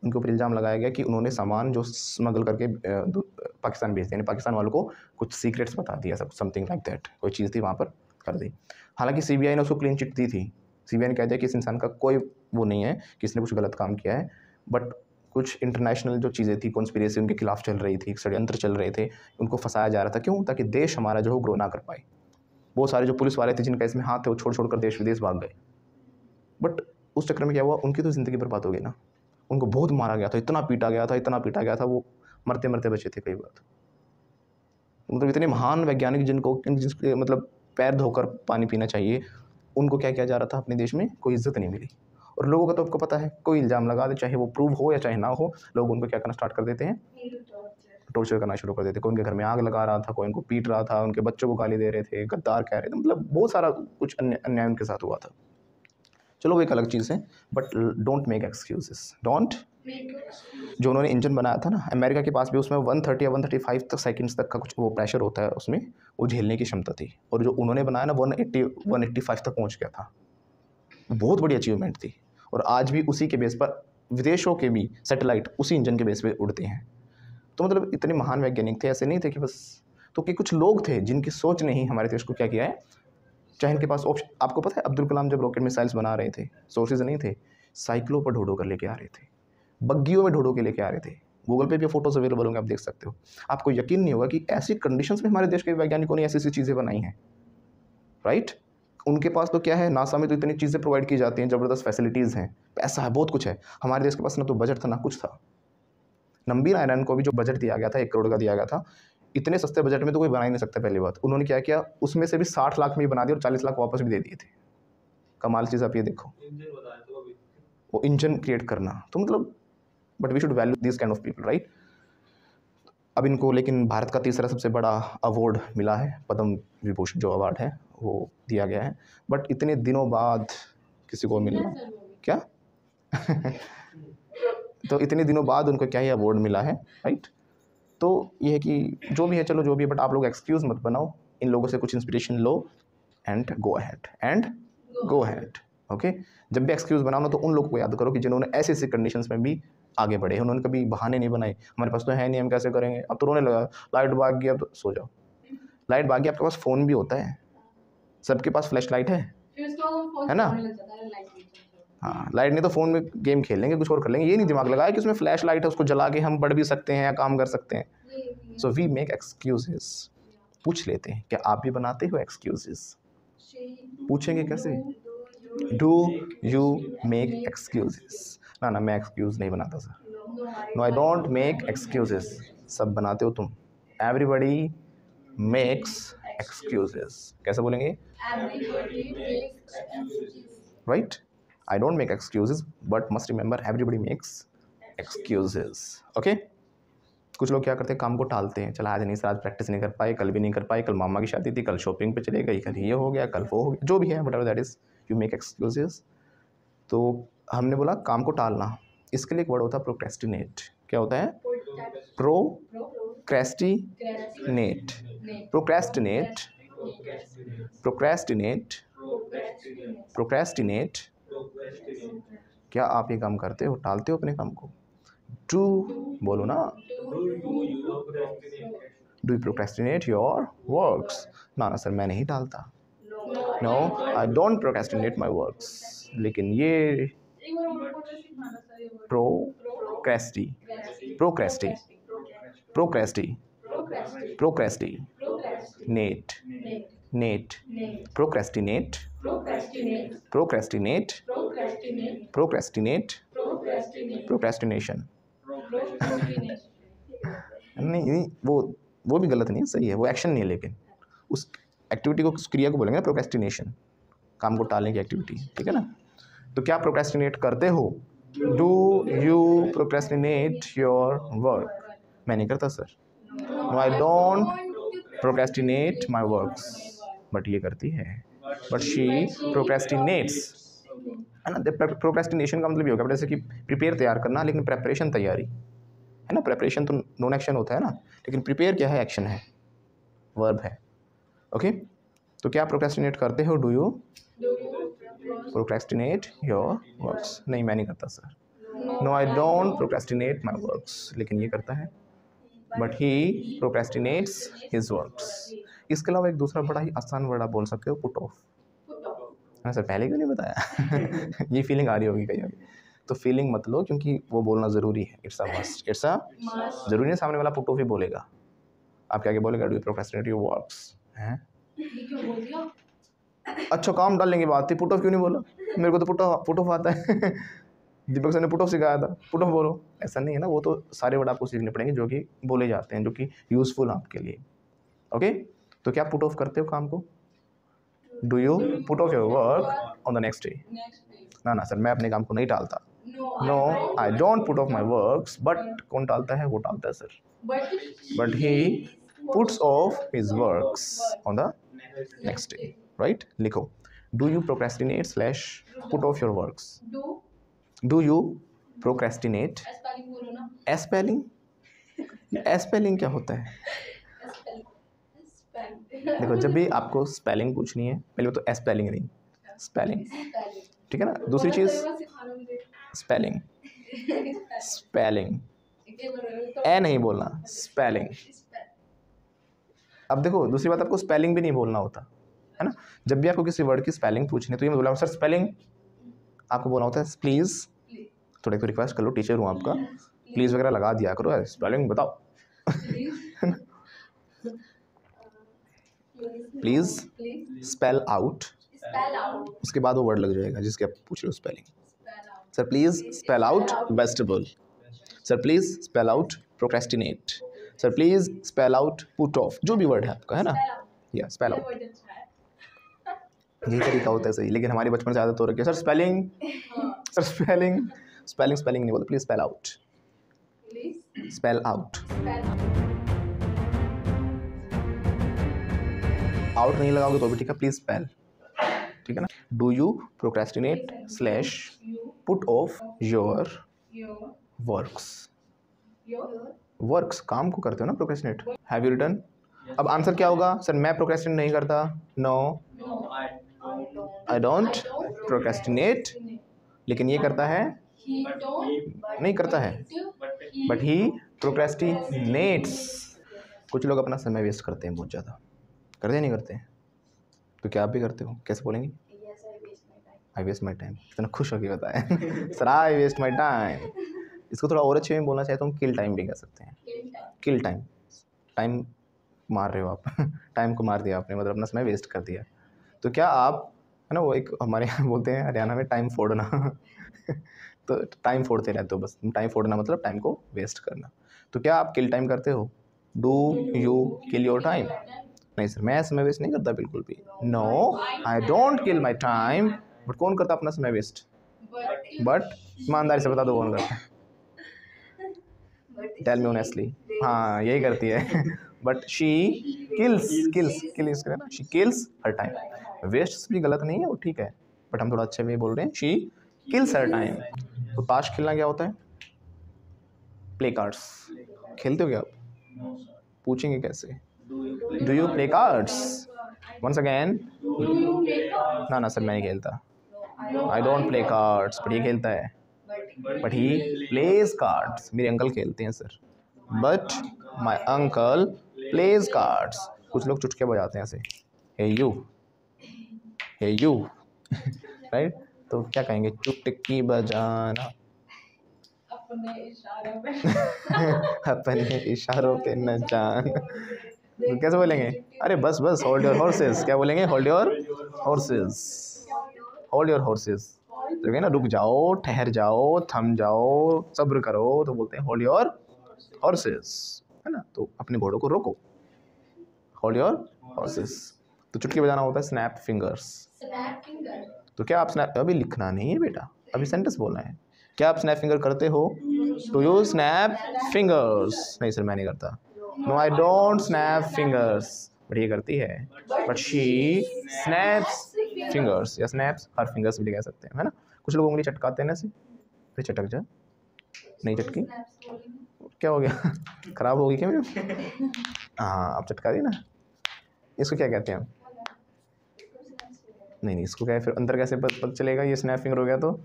उनके ऊपर इल्ज़ाम लगाया गया कि उन्होंने सामान जो स्मगल करके पाकिस्तान भेज दिया, पाकिस्तान वालों को कुछ सीक्रेट्स बता दिया, सब समथिंग लाइक दैट, कोई चीज़ थी वहाँ पर कर दी। हालांकि CBI ने उसको क्लीन चिट दी थी। CBI ने कह दिया कि इस इंसान का कोई वो नहीं है कि इसने कुछ गलत काम किया है, बट कुछ इंटरनेशनल जो चीज़ें थी, कॉन्स्पिरेसी उनके खिलाफ चल रही थी, षड्यंत्र चल रहे थे, उनको फंसाया जा रहा था। क्यों? ताकि देश हमारा जो है ग्रो ना कर पाए। बहुत सारे जो पुलिस वाले थे जिनका इसमें हाथ थे, वो छोड़ कर देश विदेश भाग गए। बट उस चक्कर में क्या हुआ, उनकी तो ज़िंदगी बर्बाद हो गई ना। उनको बहुत मारा गया था, इतना पीटा गया था, इतना पीटा गया था, वो मरते मरते बचे थे कई बार। मतलब इतने महान वैज्ञानिक जिनके मतलब पैर धोकर पानी पीना चाहिए, उनको क्या किया जा रहा था अपने देश में, कोई इज्जत नहीं मिली। और लोगों का तो आपको पता है, कोई इल्ज़ाम लगा दे, चाहे वो प्रूव हो या चाहे ना हो, लोग उनको क्या करना स्टार्ट कर देते हैं, टॉर्चर करना शुरू कर देते। कोई उनके घर में आग लगा रहा था, कोई उनको पीट रहा था, उनके बच्चों को गाली दे रहे थे, गद्दार कह रहे थे, मतलब बहुत सारा कुछ अन्याय उनके साथ हुआ था। चलो वो एक अलग चीज़ है, but don't make excuses, don't. जो उन्होंने इंजन बनाया था ना, अमेरिका के पास भी उसमें 130 या 135 तक सेकंड्स तक का कुछ वो प्रेशर होता है उसमें, वो झेलने की क्षमता थी। और जो उन्होंने बनाया ना, 185 तक पहुंच गया था। बहुत बड़ी अचीवमेंट थी। और आज भी उसी के बेस पर विदेशों के भी सैटेलाइट उसी इंजन के बेस पे उड़ते हैं। तो मतलब इतने महान वैज्ञानिक थे, ऐसे नहीं थे कि बस। तो कि कुछ लोग थे जिनकी सोच ने ही हमारे देश को क्या किया है, चाहे इनके पास ऑप्शन। आपको पता है अब्दुल कलाम जब रॉकेट मिसाइल्स बना रहे थे, सोर्सेज नहीं थे, साइकिलों पर ढोढो कर लेके आ रहे थे, बग्गियों में ढोढो के लेके आ रहे थे। गूगल पे भी फोटोज अवेलेबल होंगे, आप देख सकते हो। आपको यकीन नहीं होगा कि ऐसी कंडीशंस में हमारे देश के वैज्ञानिकों ने ऐसी ऐसी चीज़ें बनाई हैं, राइट। उनके पास तो क्या है, नासा में तो इतनी चीज़ें प्रोवाइड की जाती हैं, ज़बरदस्त फैसिलिटीज़ हैं, पैसा है, बहुत कुछ है। हमारे देश के पास ना तो बजट था ना कुछ था। नंबी नारायण को भी जो बजट दिया गया था, 1 करोड़ का दिया गया था, इतने सस्ते बजट में तो कोई बना ही नहीं सकता। पहली बात, उन्होंने क्या किया, उसमें से भी 60 लाख में ही बना दिया और 40 लाख वापस भी दे दिए थे। कमाल चीज़ आप ये देखो, वो इंजन क्रिएट करना। तो मतलब but we should value this kind of people, right. अब इनको लेकिन भारत का तीसरा सबसे बड़ा अवार्ड मिला है, पद्म विभूषण जो अवार्ड है वो दिया गया है। बट इतने दिनों बाद किसी को मिलना क्या तो इतने दिनों बाद उनको क्या ही अवार्ड मिला है, राइट। तो ये है कि जो भी है, चलो जो भी है, बट आप लोग एक्सक्यूज़ मत बनाओ, इन लोगों से कुछ inspiration low and go ahead okay. जब भी एक्सक्यूज़ बनाओ ना, तो उन लोगों को याद करो कि जिन्होंने ऐसे ऐसे कंडीशंस में भी आगे बढ़े हैं, उन्होंने कभी बहाने नहीं बनाए, हमारे पास तो है नहीं, हम कैसे करेंगे। अब तो रोने लगा, लाइट भाग गई, अब तो सो जाओ। लाइट भाग गई, आपके पास फ़ोन भी होता है, सबके पास फ्लैश लाइट है ना। हाँ, लाइट नहीं तो फ़ोन में गेम खेल लेंगे, कुछ और कर लेंगे। ये नहीं दिमाग लगाया कि उसमें फ्लैश लाइट है, उसको जला के हम पढ़ भी सकते हैं या काम कर सकते हैं। So we make excuses. पूछ लेते हैं, क्या आप भी बनाते हो एक्सक्यूजेस? पूछेंगे कैसे? Do you make excuses? ना मैं एक्सक्यूज़ नहीं बनाता sir. No I don't make excuses. सब बनाते हो तुम। Everybody makes excuses. कैसे बोलेंगे? Everybody makes excuses. Right, I don't make excuses but must remember everybody makes excuses. Okay, कुछ लोग क्या करते हैं, काम को टालते हैं। चला आज नहीं सर, आज प्रैक्टिस नहीं कर पाए, कल भी नहीं कर पाए, कल मामा की शादी थी, कल शॉपिंग पे चले गए, कल ये हो गया, कल वो हो गया, जो भी है, whatever that is, you make excuses. तो हमने बोला काम को टालना, इसके लिए एक वर्ड होता है प्रोक्रेस्टिनेट। क्या होता है? प्रोक्रेस्टिनेट। Procrastinate, procrastinate, procrastinate. क्या आप ये काम करते हो, टालते हो अपने काम को? डू बोलो ना। Do you procrastinate your works? ना सर मैं नहीं टालता। No I don't procrastinate my works. लेकिन ये एक बार और बोलो सिखाना सर ये word. Procrasti, procrasti, procrasti, procrasti, nate, nate, procrastinate, procrastinate, procrastinate, procrastination. नहीं वो भी गलत नहीं है, सही है, वो एक्शन नहीं है, लेकिन उस एक्टिविटी को, उस क्रिया को बोलेंगे ना प्रोक्रेस्टिनेशन, काम को टालने की एक्टिविटी, ठीक है ना। तो क्या प्रोक्रेस्टिनेट करते हो? Do you procrastinate your work? मैं नहीं करता sir. No I don't procrastinate my works. But ये करती है, बट शी प्रोक्रेस्टिनेट्स, है ना। प्रोक्रेस्टिनेशन का मतलब ये होगा जैसे कि प्रिपेयर तैयार करना, लेकिन प्रेपरेशन तैयारी है ना। प्रेपरेशन तो नॉन एक्शन होता है ना, लेकिन प्रिपेयर क्या है? एक्शन है, वर्ब है। ओके, तो क्या प्रोक्रेस्टिनेट करते हो? Do you procrastinate your works? नहीं मैं नहीं करता sir. No I don't procrastinate my works. लेकिन ये करता है, but he procrastinates his works. इसके अलावा एक दूसरा बड़ा ही आसान वर्ड आप बोल सकते हो, पुट ऑफ। हाँ सर, पहले क्यों नहीं बताया? ये फीलिंग आ रही होगी कहीं अभी, तो फीलिंग मत लो, क्योंकि वो बोलना ज़रूरी है। It's a must, it's a ज़रूरी नहीं सामने वाला पुट ऑफ ही बोलेगा, आप क्या बोलेगा? Do you procrastinate your works? हैं, क्यों बोल दिया? अच्छा काम डालने की बात थी, पुट ऑफ क्यों नहीं बोला? मेरे को तो पुट ऑफ आता है। दीपक सर ने पुट ऑफ सिखाया था, पुट ऑफ बोलो। ऐसा नहीं है ना, वो तो सारे वर्ड आपको सीखने पड़ेंगे जो कि बोले जाते हैं, जो कि यूज़फुल आपके लिए। ओके, तो क्या पुट ऑफ करते हो काम को? Do you put off your work on the next day? ना सर मैं अपने काम को नहीं टालता। No I don't put off my works. But कौन टालता है? वो टालता है sir. But he puts off his works on the next day, right. लिखो, do you procrastinate slash put off your works? Do you procrastinate? Spelling बोलो ना। Spelling, spelling क्या होता है? देखो, जब भी आपको स्पेलिंग पूछनी है, पहले तो स्पेलिंग नहीं, स्पेलिंग, ठीक है ना। दूसरी चीज़ स्पेलिंग, स्पेलिंग, ए नहीं बोलना, स्पेलिंग। अब देखो दूसरी बात, आपको स्पेलिंग भी नहीं बोलना होता है ना। जब भी आपको किसी वर्ड की स्पेलिंग पूछनी है तो ये मत बोला सर स्पेलिंग, आपको बोलना होता है प्लीज़। थोड़ा तो रिक्वेस्ट कर लो, टीचर हूँ आपका, प्लीज़ वगैरह लगा दिया करो, स्पेलिंग बताओ। प्लीज़ स्पेल आउट, उसके बाद वो वर्ड लग जाएगा जिसके आप पूछ रहे हो spelling. Sir please spell out vegetable. Sir please spell out procrastinate. Sir please spell out put off, जो भी वर्ड है आपका, है ना, या स्पेल आउट। यही तरीका होता है सही, लेकिन हमारी बचपन से आदत हो रखी है sir spelling, sir spelling, spelling नहीं बोलते, please spell out, spell out. Out नहीं लगाओगे तो भी ठीक है, प्लीज़ स्पेल, ठीक है ना। Do you procrastinate slash put off your works? Works काम को करते हो ना प्रोक्रेस्टिनेट। Have you written? अब आंसर क्या होगा? सर मैं प्रोक्रेस्टिनेट नहीं करता। नो आई डोंट प्रोक्रेस्टिनेट, लेकिन ये करता है, नहीं करता है, बट ही प्रोक्रेस्टिनेट्स। कुछ लोग अपना समय वेस्ट करते हैं बहुत ज़्यादा, करते हैं नहीं करते हैं? तो क्या आप भी करते हो? कैसे बोलेंगे? I waste my time. इतना खुश होकर बताया sir I waste my time. इसको थोड़ा और अच्छे में बोलना चाहे तो हम किल टाइम भी कह सकते हैं। किल टाइम, टाइम मार रहे हो आप। टाइम को मार दिया आपने, मतलब अपना समय वेस्ट कर दिया। तो क्या आप है ना, वो एक हमारे यहाँ बोलते हैं हरियाणा में टाइम फोड़ना तो टाइम फोड़ते रहते हो बस। टाइम फोड़ना मतलब टाइम को वेस्ट करना। तो क्या आप किल टाइम करते हो? Do you kill your time? नहीं सर, मैं समय वेस्ट नहीं करता बिल्कुल भी। No, I don't kill my time. But कौन करता अपना समय वेस्ट? बट ईमानदारी से बता दो कौन करता है? Tell me honestly. हाँ यही करती है but she kills, kill use करें ना, she kills her time. Waste भी गलत नहीं है, वो ठीक है, बट हम थोड़ा अच्छे में बोल रहे हैं, शी किल्स हर टाइम। तो ताश खेलना क्या होता है? Play cards. खेलते हो क्या आप? No, sir. पूछेंगे कैसे? Do you play? Do you play cards? Once again, Do you play cards? ना सर मैं नहीं खेलता। I don't play cards, but ये खेलता है। But he plays cards. मेरे अंकल खेलते हैं sir. But my uncle plays cards. कुछ लोग चुटके बजाते हैं ऐसे, hey you, hey you right. तो क्या कहेंगे? चुटकी बजाना अपने इशारों पे अपने इशारों पे न जान। तो कैसे बोलेंगे? अरे बस बस, होल्ड योर हॉर्सेस। क्या बोलेंगे? Hold your horses, hold your horses. तो कहना रुक जाओ, ठहर जाओ, थम जाओ, सब्र करो, तो बोलते हैं होल्ड योर हॉर्सेस, है ना। तो अपने घोड़ों को रोको, होल्ड योर हॉर्सेस। तो चुटकी बजाना होता है स्नैप फिंगर्स। Snap finger. तो क्या आप स्नैप, अभी लिखना नहीं है बेटा, अभी सेंटेंस बोलना है। क्या आप स्नैप फिंगर करते हो? Do you snap fingers? नहीं सर मैं नहीं करता। No I don't snap fingers, but ये करती है। बट शी स्नैप्स फिंगर्स, या स्नैप्स हर फिंगर्स भी कह सकते हैं, है ना। कुछ लोग उंगली चटकाते हैं ना ऐसे, फिर चटक जा, नहीं चटकी, क्या हो गया खराब होगी क्या मेरी? हाँ अब चटका दी ना। इसको क्या कहते हैं? नहीं, इसको क्या है फिर? अंदर कैसे पता चलेगा ये स्नैप फिंगर हो गया? तो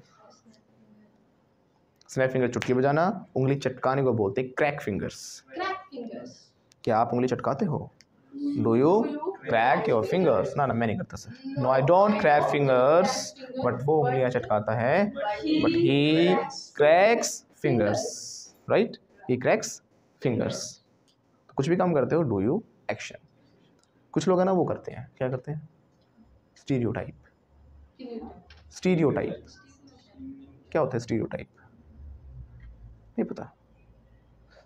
स्नैप फिंगर चुटकी बजाना, उंगली चटकाने को बोलते हैं क्रैक फिंगर्स। Crack fingers. क्या आप उंगली चटकाते हो? Do you crack your fingers? ना मैं नहीं करता sir. No I don't crack fingers, but वो उंगलियां चटकाता है, but he cracks fingers, right, he cracks fingers. कुछ भी काम करते हो, डू यू एक्शन। कुछ लोग है ना वो करते हैं, क्या करते हैं? स्टीरियोटाइप। स्टीरियोटाइप क्या होता है? स्टीरियोटाइप नहीं पता।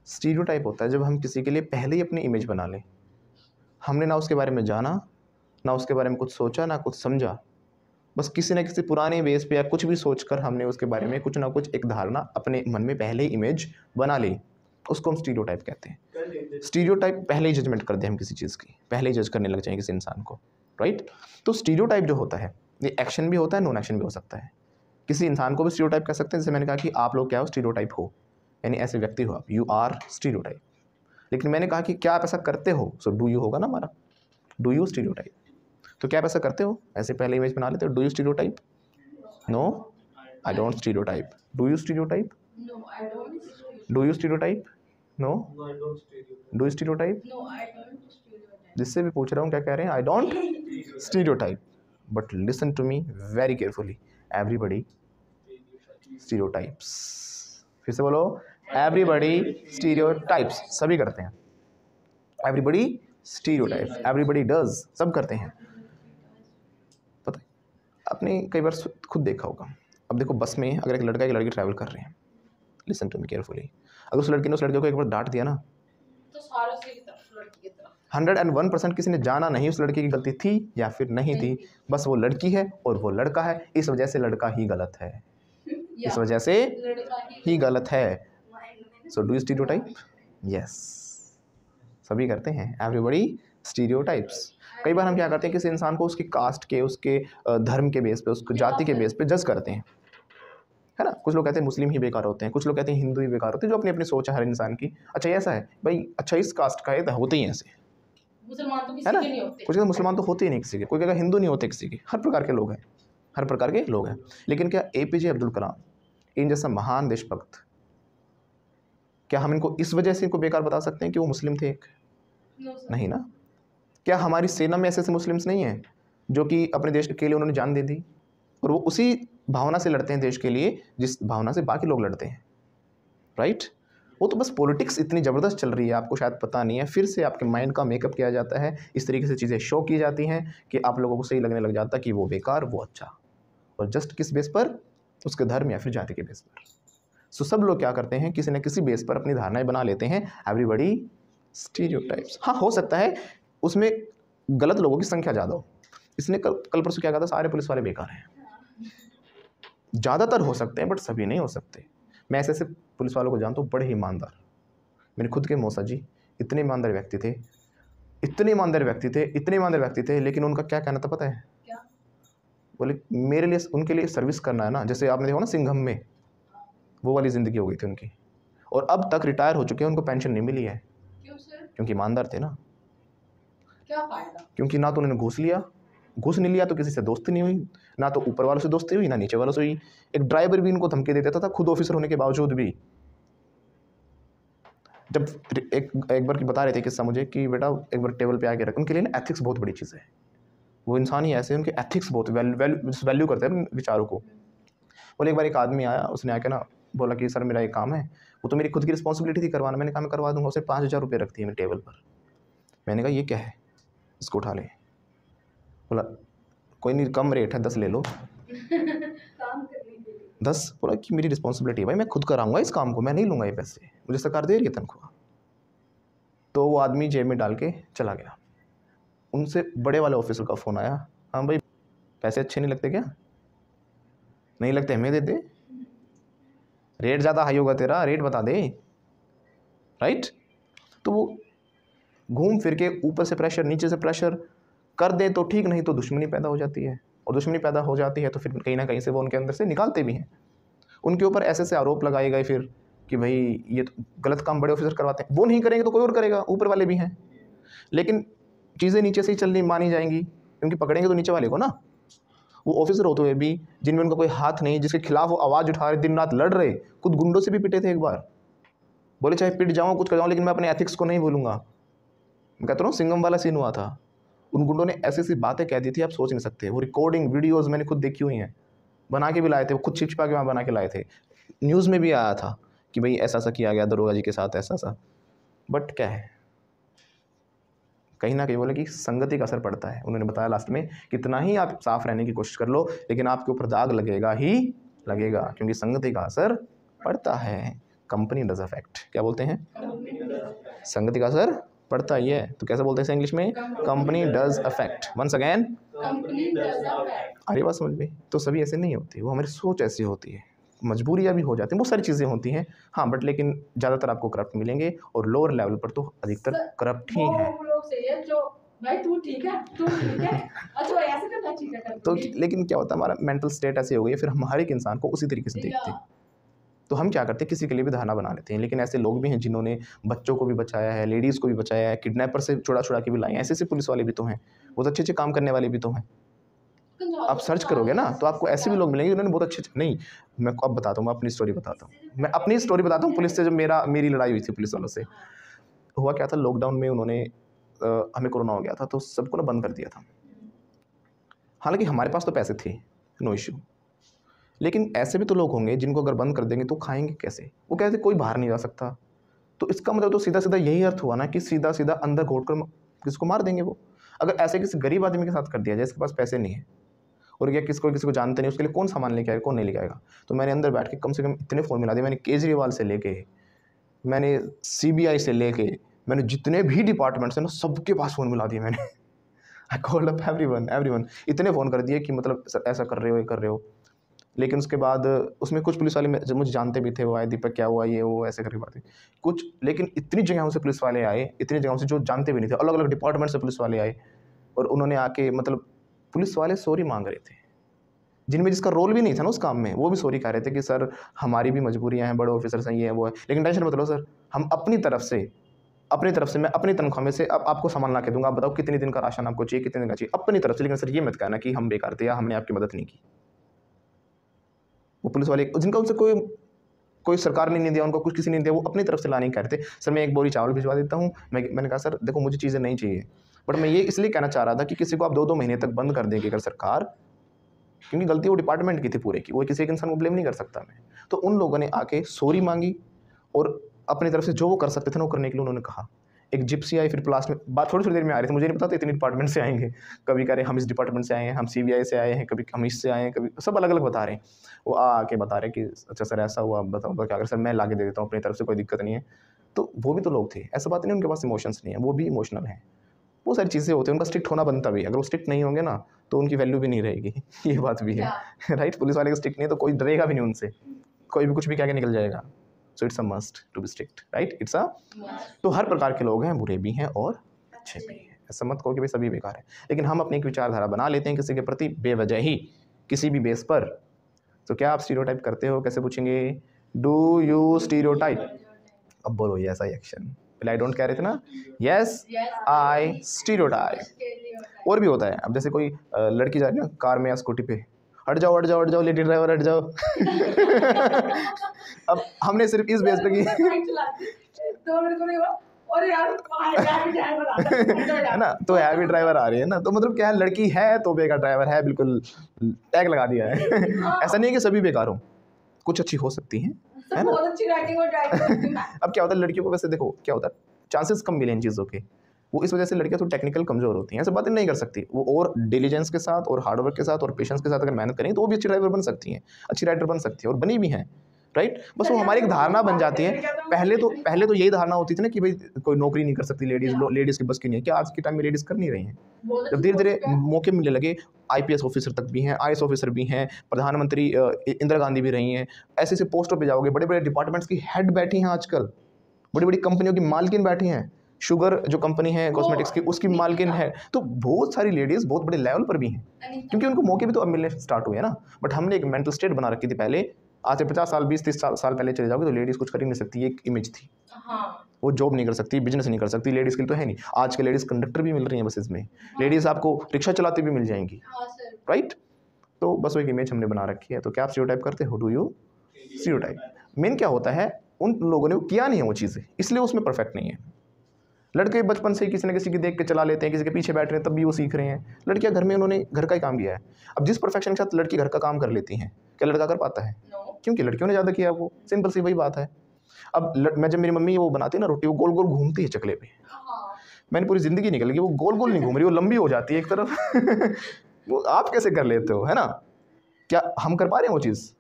स्टीरियोटाइप होता है जब हम किसी के लिए पहले ही अपनी इमेज बना लें। हमने ना उसके बारे में जाना, ना उसके बारे में कुछ सोचा, ना कुछ समझा, बस किसी न किसी पुराने बेस पे या कुछ भी सोचकर हमने उसके बारे में कुछ ना कुछ एक धारणा अपने मन में पहले ही इमेज बना ली, उसको हम स्टीरियोटाइप कहते हैं। स्टीरियोटाइप पहले ही जजमेंट कर दें हम किसी चीज़ की, पहले ही जज करने लग जाएं किसी इंसान को, राइट। तो स्टीरियोटाइप जो होता है ये एक्शन भी होता है, नॉन एक्शन भी हो सकता है। किसी इंसान को भी स्टीरियोटाइप कह सकते हैं, जैसे मैंने कहा कि आप लोग क्या हो? स्टीरियोटाइप हो, यानी ऐसे व्यक्ति हो आप, यू आर स्टीरियोटाइप। लेकिन मैंने कहा कि क्या आप ऐसा करते हो? सो डू यू होगा ना हमारा, डू यू स्टीरियोटाइप। तो क्या आप ऐसा करते हो? ऐसे पहले इमेज बना लेते हो, do you stereotype? No I don't stereotype. Do you stereotype? No, I don't. Do you stereotype? No No, I don't stereotype. Do you stereotype? No, I don't stereotype. जिससे भी पूछ रहा हूँ क्या कह रहे हैं? I don't stereotype. But listen to me very carefully, everybody stereotypes. फिर से बोलो, एवरीबडी स्टीरियोटाइप्स। सभी करते हैं, एवरीबडी स्टीरियोटाइप्स, एवरीबडी डज, सब करते हैं। पता है आपने कई बार खुद देखा होगा। अब देखो बस में अगर एक लड़का एक लड़की ट्रैवल कर रहे हैं, लिसन टू मी केयरफुली, अगर उस लड़की ने उस लड़के को एक बार डांट दिया ना, तो सारों से की तरफ, लड़की की तरफ। 101% किसी ने जाना नहीं उस लड़की की गलती थी या फिर नहीं थी, बस वो लड़की है और वो लड़का है, इस वजह से लड़का ही गलत है, इस वजह से लड़का ही गलत है। So do you stereotype? Yes, सभी करते हैं, एवरीबडी स्टीरियोटाइप्स। कई बार हम क्या करते हैं, किसी इंसान को उसकी कास्ट के, उसके धर्म के बेस पे, उसको जाति के बेस पे जज करते हैं, है ना। कुछ लोग कहते हैं मुस्लिम ही बेकार होते हैं, कुछ लोग कहते हैं हिंदू ही बेकार होते हैं, जो अपनी अपनी सोच है हर इंसान की। अच्छा ऐसा है भाई, अच्छा इस कास्ट का है तो होते ही ऐसे, मुसलमान तो है किसी ना। के नहीं होते। कुछ कहते मुसलमान तो होते ही नहीं किसी के, कोई कहता हिंदू नहीं होते किसी के, हर प्रकार के लोग हैं, हर प्रकार के लोग हैं। लेकिन क्या APJ अब्दुल कलाम इन जैसा महान देशभक्त, क्या हम इनको इस वजह से इनको बेकार बता सकते हैं कि वो मुस्लिम थे? No, sir. नहीं ना। क्या हमारी सेना में ऐसे ऐसे मुस्लिम्स नहीं हैं जो कि अपने देश के लिए उन्होंने जान दे दी, और वो उसी भावना से लड़ते हैं देश के लिए जिस भावना से बाकी लोग लड़ते हैं, राइट। वो तो बस पॉलिटिक्स इतनी ज़बरदस्त चल रही है, आपको शायद पता नहीं है। फिर से आपके माइंड का मेकअप किया जाता है, इस तरीके से चीज़ें शो की जाती हैं कि आप लोगों को सही लगने लग जाता है कि वो बेकार वो अच्छा, और जस्ट किस बेस पर, उसके धर्म या फिर जाति के बेस पर। सो सब लोग क्या करते हैं, किसी न किसी बेस पर अपनी धारणाएं बना लेते हैं। Everybody stereotypes. हाँ, हो सकता है उसमें गलत लोगों की संख्या ज़्यादा हो। इसने कल परसों क्या कहा था, सारे पुलिस वाले बेकार हैं। ज़्यादातर हो सकते हैं बट सभी नहीं हो सकते। मैं ऐसे पुलिस वालों को जानता हूँ, बड़े ईमानदार, मेरे खुद के मौसा जी इतने ईमानदार व्यक्ति थे, इतने ईमानदार व्यक्ति थे, इतने ईमानदार व्यक्ति थे, लेकिन उनका क्या कहना था पता है? क्या? बोले मेरे लिए, उनके लिए सर्विस करना है ना, जैसे आपने देखा ना सिंघम में, वो वाली ज़िंदगी हो गई थी उनकी। और अब तक रिटायर हो चुके हैं, उनको पेंशन नहीं मिली है। क्यों सर? क्योंकि ईमानदार थे ना। क्या फायदा? क्योंकि ना तो उन्होंने घूस लिया, घूस नहीं लिया तो किसी से दोस्ती नहीं हुई, ना तो ऊपर वालों से दोस्ती हुई, ना नीचे वालों से हुई। एक ड्राइवर भी इनको धमकी दे देता था, खुद ऑफिसर होने के बावजूद भी। जब एक बार की बता रहे थे किस्सा मुझे कि बेटा एक बार टेबल पे आके रख, उनके लिए ना एथिक्स बहुत बड़ी चीज़ है। वो इंसान ही ऐसे, उनके एथिक्स बहुत वैल्यू करते हैं विचारों को। बोले एक बार एक आदमी आया, उसने आके ना बोला कि सर मेरा एक काम है, वो तो मेरी खुद की रिस्पॉन्सिबिलिटी थी करवाना। मैंने कहा मैं करवा दूंगा। उसने 5,000 रुपये रख दिए मेरे टेबल पर। मैंने कहा ये क्या है, इसको उठा ले। बोला कोई नहीं, कम रेट है, 10 ले लो। काम करने के लिए 10। बोला कि मेरी रिस्पॉन्सिबिलिटी है भाई, मैं खुद कराऊंगा इस काम को, मैं नहीं लूँगा ये पैसे, मुझे सरकार दे रही है तनख्वाह। तो वो आदमी जेब में डाल के चला गया। उनसे बड़े वाले ऑफिसर का फ़ोन आया, हाँ भाई पैसे अच्छे नहीं लगते क्या? नहीं लगते, हमें दे दे, रेट ज़्यादा हाई होगा तेरा, रेट बता दे, राइट। तो वो घूम फिर के ऊपर से प्रेशर, नीचे से प्रेशर कर दे तो ठीक, नहीं तो दुश्मनी पैदा हो जाती है। और दुश्मनी पैदा हो जाती है तो फिर कहीं ना कहीं से वो उनके अंदर से निकालते भी हैं। उनके ऊपर ऐसे ऐसे आरोप लगाए गए फिर कि भाई ये तो गलत काम बड़े ऑफिसर करवाते हैं, वो नहीं करेंगे तो कोई और करेगा, ऊपर वाले भी हैं। लेकिन चीज़ें नीचे से ही चलनी मानी जाएंगी, क्योंकि पकड़ेंगे तो नीचे वाले को ना। वो ऑफिसर होते हुए भी जिनमें उनका कोई हाथ नहीं, जिसके खिलाफ वो आवाज़ उठा रहे, दिन रात लड़ रहे, खुद गुंडों से भी पिटे थे एक बार। बोले चाहे पिट जाऊँ, कुछ कर जाऊँ, लेकिन मैं अपने एथिक्स को नहीं भूलूंगा। मैं कहता हूँ सिंघम वाला सीन हुआ था, उन गुंडों ने ऐसी ऐसी बातें कह दी थी आप सोच नहीं सकते। वो रिकॉर्डिंग वीडियोज़ मैंने खुद देखी हुई हैं, बना के भी लाए थे, वो खुद छिपा के वहाँ बना के लाए थे। न्यूज़ में भी आया था कि भाई ऐसा ऐसा किया गया दरोगा जी के साथ, ऐसा ऐसा। बट क्या है, कहीं ना कहीं बोले कि संगति का असर पड़ता है। उन्होंने बताया लास्ट में, कितना ही आप साफ रहने की कोशिश कर लो, लेकिन आपके ऊपर दाग लगेगा ही लगेगा, क्योंकि संगति का असर पड़ता है। कंपनी डज अफेक्ट, क्या बोलते हैं, संगति का असर पड़ता ही है। तो कैसे बोलते हैं इंग्लिश में, company does affect. Once again, company does affect. अरे बात समझ में। तो सभी ऐसे नहीं होती, वो हमारी सोच ऐसी होती है, मजबूरियाँ भी हो जाती हैं, बहुत सारी चीज़ें होती हैं। हाँ बट लेकिन ज़्यादातर आपको करप्ट मिलेंगे, और लोअर लेवल पर तो अधिकतर करप्ट ही हैं। वो लोग सही है जो भाई तू ठीक है, तू ठीक है, अच्छा ऐसे करना ठीक है कर तो लेकिन क्या होता है, हमारा मेंटल स्टेट ऐसे हो गई है, फिर हम हर एक इंसान को उसी तरीके से देखते हैं। तो हम क्या करते हैं, किसी के लिए भी धारणा बना लेते हैं। लेकिन ऐसे लोग भी हैं जिन्होंने बच्चों को भी बचाया है, लेडीज़ को भी बचाया है, किडनैपर से छुड़ा छुड़ा के भी लाए हैं। ऐसे पुलिस वाले भी तो हैं, बहुत अच्छे अच्छे काम करने वाले भी तो हैं। आप सर्च करोगे ना तो आपको ऐसे भी लोग मिलेंगे जिन्होंने बहुत अच्छे नहीं। मैं अब बताता हूँ, मैं अपनी स्टोरी बताता हूँ, मैं अपनी स्टोरी बताता हूँ पुलिस से। जब मेरी लड़ाई हुई थी पुलिस वालों से, हुआ क्या था, लॉकडाउन में उन्होंने हमें कोरोना हो गया था तो सबको ना बंद कर दिया था। हालांकि हमारे पास तो पैसे थे, नो इशू, लेकिन ऐसे भी तो लोग होंगे जिनको अगर बंद कर देंगे तो खाएंगे कैसे। वो कहते कोई बाहर नहीं जा सकता, तो इसका मतलब तो सीधा सीधा यही अर्थ हुआ ना कि सीधा सीधा अंदर घोट कर किसको मार देंगे वो। अगर ऐसे किसी गरीब आदमी के साथ कर दिया जाए जिसके पास पैसे नहीं है, और क्या किसी को जानते नहीं, उसके लिए कौन सामान लेके आएगा, कौन नहीं लेके आएगा। तो मैंने अंदर बैठ के कम से कम इतने फ़ोन मिला दिए। मैंने केजरीवाल से लेके, मैंने CBI से लेके, मैंने जितने भी डिपार्टमेंट्स हैं ना सबके पास फ़ोन मिला दिए मैंने। आई कॉल्ड अप एवरीवन, इतने फ़ोन कर दिए कि मतलब ऐसा कर रहे हो, ये कर रहे हो। लेकिन उसके बाद उसमें कुछ पुलिस वाले जो मुझे जानते भी थे, वो आए, दीपक क्या हुआ, ये वो ऐसे करके बातें कुछ। लेकिन इतनी जगहों से पुलिस वाले आए, इतनी जगहों से जो जानते भी नहीं थे, अलग अलग डिपार्टमेंट से पुलिस वाले आए, और उन्होंने आके मतलब पुलिस वाले सॉरी मांग रहे थे, जिनमें जिसका रोल भी नहीं था ना उस काम में, वो भी सॉरी कह रहे थे कि सर हमारी भी मजबूरियां हैं, बड़े ऑफिसर हैं, ये है वो है, लेकिन टेंशन मत लो सर, हम अपनी तरफ से मैं अपनी तनख्वाह में से अब आपको सामान ला के दूंगा, आप बताओ कितने दिन का राशन आपको चाहिए, कितने दिन का चाहिए, अपनी तरफ से। लेकिन सर ये मत कहना कि हम बेकार थे या हमने आपकी मदद नहीं की। वो पुलिस वाले जिनका उनसे कोई सरकार ने नहीं दिया, उनको कुछ किसी ने दिया, वो अपनी तरफ से लाने कह रहे थे। सर मैं एक बोरी चावल भिजवा देता हूँ। मैंने कहा सर देखो मुझे चीज़ें नहीं चाहिए, बट मैं ये इसलिए कहना चाह रहा था कि किसी को आप 2-2 महीने तक बंद कर देंगे अगर सरकार, क्योंकि गलती वो डिपार्टमेंट की थी पूरे की, वो किसी एक इंसान को ब्लेम नहीं कर सकता मैं। तो उन लोगों ने आके सॉरी मांगी, और अपनी तरफ से जो वो कर सकते थे ना वो करने के लिए उन्होंने कहा। एक जिप्सी आई, फिर लास्ट में बात थोड़ी थोड़ी देर में आ रही थी, मुझे नहीं पता था इतने डिपार्टमेंट से आएंगे। कभी कह रहे हम इस डिपार्टमेंट से आए हैं, हम CBI से आए हैं, कभी हम इससे आए हैं, कभी सब अलग अलग बता रहे हैं। वो आके बता रहे कि अच्छा सर ऐसा हुआ, बताओ तो क्या करें सर, मैं ला के दे देता हूँ अपनी तरफ से, कोई दिक्कत नहीं है। तो वो भी तो लोग थे, ऐसा बात नहीं उनके पास इमोशंस नहीं है, वो भी इमोशनल हैं। वो सारी चीज़ें होती हैं, उनका स्ट्रिक्ट होना बनता भी है। अगर वो स्ट्रिक्ट नहीं होंगे ना तो उनकी वैल्यू भी नहीं रहेगी। ये बात भी है, राइट। पुलिस वाले का स्ट्रिक्ट नहीं है तो कोई डरेगा भी नहीं उनसे, कोई भी कुछ भी कह के निकल जाएगा। So it's a must to be strict, right, it's a. तो हर प्रकार के लोग हैं, बुरे भी हैं और अच्छे भी हैं। ऐसा मत कहो कि भाई सभी बेकार है, लेकिन हम अपनी एक विचारधारा बना लेते हैं किसी के प्रति बेवजह ही, किसी भी बेस पर। तो क्या आप स्टीरियोटाइप करते हो? कैसे पूछेंगे? Do you stereotype? अब बोलो यस आई एक्शन। पहले आई डोंट कह रहे थे ना, यस आई स्टीरियोटाइप। और भी होता है, अब जैसे कोई लड़की जा रही है ना कार में या स्कूटी पे, हट जाओ हट जाओ हट जाओ लेडी ड्राइवर हट जाओ। अब हमने सिर्फ इस बेस पे की है ना, तो हैवी ड्राइवर आ रही है ना, तो मतलब क्या है, लड़की है तो बेकार ड्राइवर है, बिल्कुल टैग लगा दिया है। ऐसा नहीं है कि सभी बेकार हो, कुछ अच्छी हो सकती हैं, है ना। बहुत अच्छी राइटिंग और ड्राइविंग। अब क्या होता है लड़कियों को, वैसे देखो क्या होता है, चांसेस कम मिले इन चीज़ों के, वो इस वजह से लड़कियां थोड़ी टेक्निकल कमजोर होती हैं, ऐसे बातें नहीं कर सकती वो, और डिलीजेंस के साथ और हार्डवर्क के साथ और पेशेंस के साथ अगर मेहनत करेंगे तो वो भी अच्छी ड्राइवर बन सकती हैं, अच्छी राइडर बन सकती है, और बनी भी हैं, राइट। बस वो हमारी एक धारणा बन जाती है। पहले तो यही धारणा होती थी ना कि भाई कोई नौकरी नहीं कर सकती लेडीज़ की बस की नहीं है। क्या आज के टाइम में लेडीज़ कर नहीं रही हैं? जब धीरे धीरे मौके मिलने लगे, IPS ऑफिसर तक भी हैं, IAS ऑफिसर भी हैं, प्रधानमंत्री इंदिरा गांधी भी रही हैं, ऐसे ऐसे पोस्टों पे जाओगे, बड़े बड़े डिपार्टमेंट्स की हेड बैठी हैं आजकल, बड़ी बड़ी कंपनियों की मालकिन बैठी हैं, शुगर जो कंपनी है कॉस्मेटिक्स की उसकी मालकिन है। तो बहुत सारी लेडीज़ बहुत बड़े लेवल पर भी हैं, क्योंकि उनको मौके भी तो अब मिलने स्टार्ट हुए हैं ना। बट हमने एक मेंटल स्टेट बना रखी थी पहले, आज से 50 साल 20-30 साल पहले चले जाओगे तो लेडीज़ कुछ कर ही नहीं सकती, एक इमेज थी। वो जॉब नहीं कर सकती, बिजनेस नहीं कर सकती, लेडीज़ के लिए तो है नहीं। आज के लेडीज़ कंडक्टर भी मिल रही हैं बसेस में, लेडीज़ आपको रिक्शा चलाती भी मिल जाएंगी, राइट। तो बस वो एक इमेज हमने बना रखी है। तो क्या आप स्टीरियोटाइप करते हो? Do you stereotype? मेन क्या होता है, उन लोगों ने वो किया नहीं है वो चीज़ें, इसलिए उसमें परफेक्ट नहीं है। लड़के बचपन से किसी न किसी की देख के चला लेते हैं, किसी के पीछे बैठ रहे हैं तब भी वो सीख रहे हैं। लड़कियां घर में उन्होंने घर का ही काम किया है। अब जिस परफेक्शन के साथ लड़की घर का काम कर लेती हैं, क्या लड़का कर पाता है? क्योंकि लड़कियों ने ज़्यादा किया, वो सिंपल सी वही बात है। अब मैं जब मेरी मम्मी वो बनाती है ना रोटी, वो गोल गोल घूमती है चकले पे, मैंने पूरी ज़िंदगी निकल गई, वो गोल गोल नहीं घूम रही, वो लंबी हो जाती है एक तरफ। वो आप कैसे कर लेते हो, है ना? क्या हम कर पा रहे हैं वो चीज़?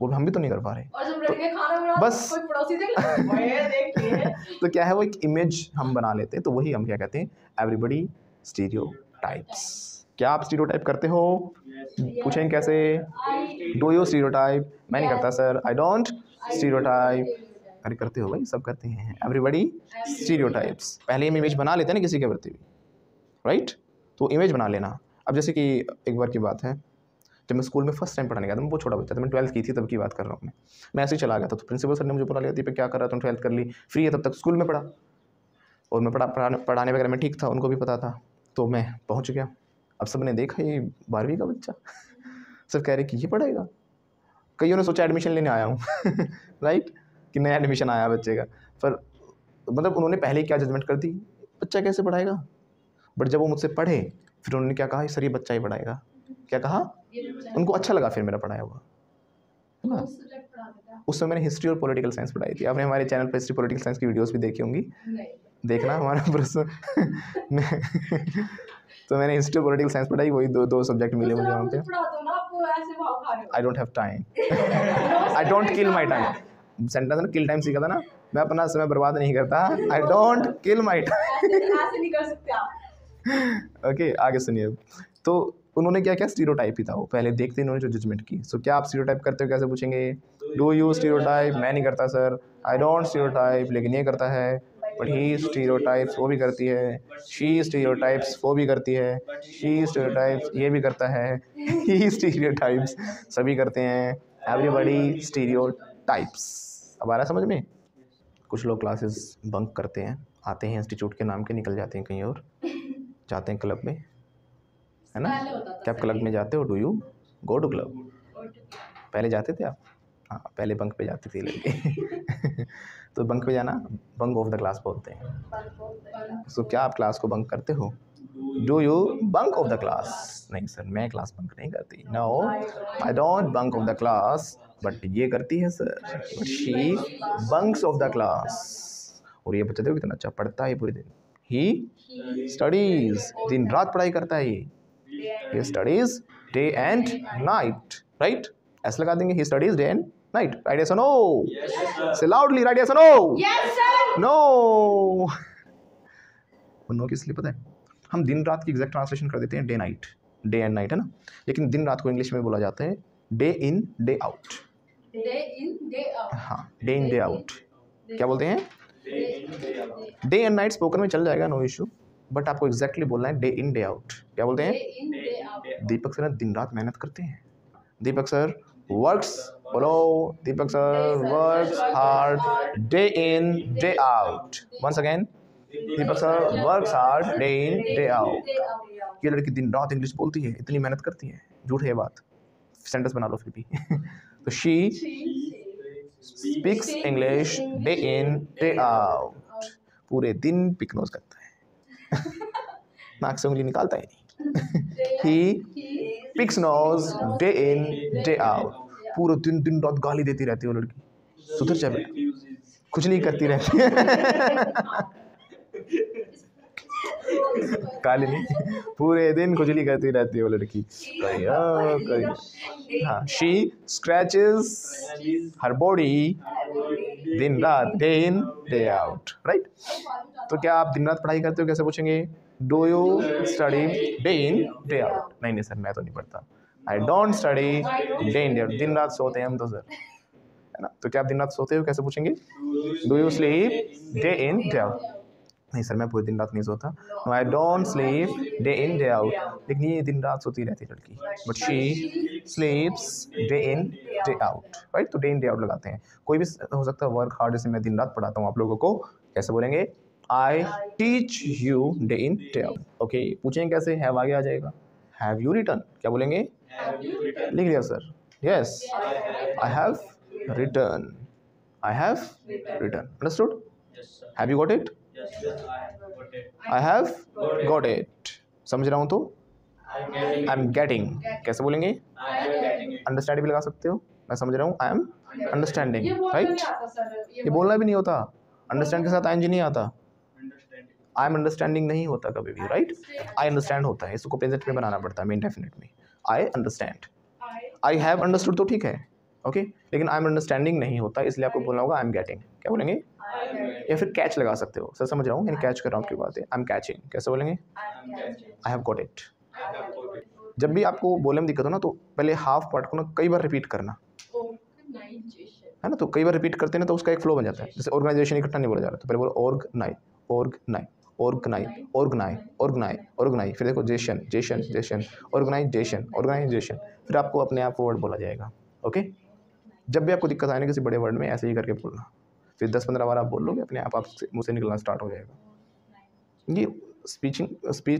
वो हम भी तो नहीं कर पा रहे। और जब लड़के खाना बना बस कोई पड़ोसी देख ले तो क्या है, वो एक इमेज हम बना लेते हैं, तो वही हम क्या कहते हैं, एवरीबडी स्टीरियोटाइप्स। क्या आप स्टीरियोटाइप करते हो? पूछें कैसे? Do you stereotype? मैं नहीं करता सर, आई डोंट स्टीरियोटाइप। अरे करते हो भाई, सब करते हैं, एवरीबडी स्टीरियोटाइप्स। पहले हम इमेज बना लेते हैं ना किसी के प्रति, राइट। तो इमेज बना लेना। अब जैसे कि एक बार की बात है, जब मैं स्कूल में फर्स्ट टाइम पढ़ाने गया था, मैं बहुत छोटा बच्चा था, मैं 12th की थी तब की बात कर रहा हूँ मैं ऐसे ही चला गया था। तो प्रिंसिपल सर ने मुझे बुला लिया, दीपक क्या कर रहा था? 12th कर ली, फ्री है, तब तक स्कूल में पढ़ा, और मैं पढ़ाने वगैरह में ठीक था, उनको भी पता था। तो मैं पहुँच गया, अब सब ने देखा ये 12वीं का बच्चा, सब कह रहे कि ये पढ़ेगा। कईयों ने सोचा एडमिशन लेने आया हूँ, राइट, कि नया एडमिशन आया बच्चे का। पर मतलब उन्होंने पहले ही क्या जजमेंट कर दी, बच्चा कैसे पढ़ाएगा। बट जब वो मुझसे पढ़े, फिर उन्होंने क्या कहा, सर ये बच्चा ही पढ़ाएगा। क्या कहा? उनको अच्छा लगा फिर मेरा पढ़ाया हुआ, है ना। उस समय मैंने हिस्ट्री और पॉलिटिकल साइंस पढ़ाई थी। आपने हमारे चैनल पर हिस्ट्री पॉलिटिकल साइंस की वीडियोस भी देखी होंगी, देखना हमारा प्रश्न। तो मैंने हिस्ट्री और पॉलिटिकल साइंस पढ़ाई, वही दो सब्जेक्ट मिले मुझे वहाँ पे। I don't have time, I don't kill my time. Sentence ना किल टाइम सीखा था ना, मैं अपना समय बर्बाद नहीं करता, आई डोंट किल माई टाइम। ऐसे नहीं कर सकते आप। ओके, आगे सुनिए। तो उन्होंने क्या क्या स्टीरियोटाइप ही था वो, पहले देखते इन्होंने जो जजमेंट की। सो क्या आप स्टीरियोटाइप करते हो? कैसे पूछेंगे? Do you stereotype? मैं नहीं करता सर, आई डोंट स्टीरियोटाइप, लेकिन ये करता है। बट ही स्टीरियोटाइप्स, वो भी करती है। शी स्टीरियोटाइप्स, वो भी करती है। शी स्टीरियोटाइप्स, ये भी करता है। ही स्टीरियोटाइप्स, सभी करते हैं। Everybody stereotypes. अब आ रहा समझ में? कुछ लोग क्लासेस बंक करते हैं, आते हैं इंस्टीट्यूट के नाम के, निकल जाते हैं कहीं और, जाते हैं क्लब में, है ना। क्या आप क्लब में जाते हो? Do you go to club? पहले जाते थे आप? हाँ, पहले बंक पे जाती थी लड़के। तो बंक पे जाना, बंक ऑफ द क्लास बोलते हैं। सो क्या आप क्लास को बंक करते हो? Do you bunk off the class? नहीं सर, मैं क्लास बंक नहीं करती। No, I don't bunk off the class, but ये करती है sir, but she bunks off the class. और ये बच्चा देखो कितना अच्छा पढ़ता है पूरे दिन, ही स्टडीज, दिन रात पढ़ाई करता है ये studies day and night, right? ऐसे लगा देंगे, he studies day and night, right yes और नो? से लाउडली, राइट यस और नो? नो। नो किस लिए पता है? हम दिन रात की एग्जैक्ट ट्रांसलेशन कर देते हैं day night, day and night है ना, लेकिन दिन रात को इंग्लिश में बोला जाता है डे इन डे आउट। हाँ, डे इन डे आउट क्या बोलते हैं? डे एंड नाइट स्पोकन में चल जाएगा, नो इशू, बट आपको एग्जैक्टली बोलना है डे इन डे आउट। क्या बोलते हैं? दीपक सर दिन रात मेहनत करते हैं, दीपक सर वर्क्स, बोलो Deepak sir works hard day in day out. Once again, Deepak sir works hard day in day out. ये लड़की दिन रात इंग्लिश बोलती है, इतनी मेहनत करती है, झूठ है बात, सेंटेंस बना लो फिर भी। तो she speaks English day in day out, पूरे दिन पिक नोज करता है, नाक से उंगली निकालता है नहीं। He picks nose day in day out, पूरे दिन दिन रात गाली देती रहती है वो लड़की, सुधर जा बेटा, खुजली करती रहती है। काली नहीं, पूरे दिन खुजली करती रहती है वो लड़की। हाँ, शी स्क्रैचेस हर बॉडी दिन रात day in day out, right? तो क्या आप दिन रात पढ़ाई करते हो? कैसे पूछेंगे? Do you study day in day out? नहीं नहीं सर मैं तो नहीं पढ़ता, I don't study day in day out, दिन रात सोते हैं हम तो सर, है ना? तो क्या आप दिन रात सोते हो? कैसे पूछेंगे? Do you sleep day in day out? नहीं सर मैं पूरे दिन रात नहीं सोता, no I don't sleep day in day out, लेकिन ये दिन रात सोती रहती है लड़की, but she sleeps day in day out, right? तो डे इन डे आउट लगाते हैं। कोई भी हो सकता है वर्क हार्ड, जैसे मैं दिन रात पढ़ाता हूँ आप लोगों को, कैसे बोलेंगे? I teach you day in day out. Okay, पूछेंगे कैसे? हैव आगे आ जाएगा, हैव यू रिटन? क्या बोलेंगे? लिख लिया sir, yes I have written, I have written, understood? Have you got it? I have got it। समझ रहा हूँ तो आई एम गेटिंग कैसे बोलेंगे? अंडरस्टैंड भी लगा सकते हो, मैं समझ रहा हूँ, आई एम अंडरस्टैंडिंग, राइट? ये बोलना भी नहीं होता, अंडरस्टैंड के साथ आईएनजी नहीं आता, आई एम अंडरस्टैंडिंग नहीं होता कभी भी, राइट? आई अंडरस्टैंड होता है, इसको प्रेजेंट में बनाना पड़ता है, मेन डेफिनेट में। I understand, I have understood तो ठीक है, ओके, लेकिन आई एम अंडरस्टैंडिंग नहीं होता, इसलिए आपको बोलना होगा आई एम गेटिंग। क्या बोलेंगे? या फिर कैच लगा सकते हो, सर समझ रहा हूँ, यानी कैच कर रहा हूँ आपकी बात है, आई एम कैचिंग। कैसे बोलेंगे? I have got it. जब भी आपको बोलने में दिक्कत हो ना, तो पहले हाफ पार्ट को ना कई बार रिपीट करना, है ना? तो कई बार रिपीट करते हैं ना तो उसका एक फ्लो बन जाता है। जैसे ऑर्गेनाइजेशन इकट्ठा नहीं बोला जा रहा, तो पहले बोलो ऑर्गनाई, ऑर्गनाई, ऑर्गनाई, ऑर्गनाई, ऑर्गनाई, ऑर्गनाई, फिर देखो जेशन, जेशन, जेशन, ऑर्गेनाइजेशन, ऑर्गेनाइजेशन, फिर आपको अपने आप वर्ड बोला जाएगा। ओके, जब भी आपको दिक्कत आए ना किसी बड़े वर्ड में, ऐसे ही करके बोलना, फिर 10-15 बार आप बोल लोगे, अपने आप मुँह से निकलना स्टार्ट हो जाएगा। ये स्पीच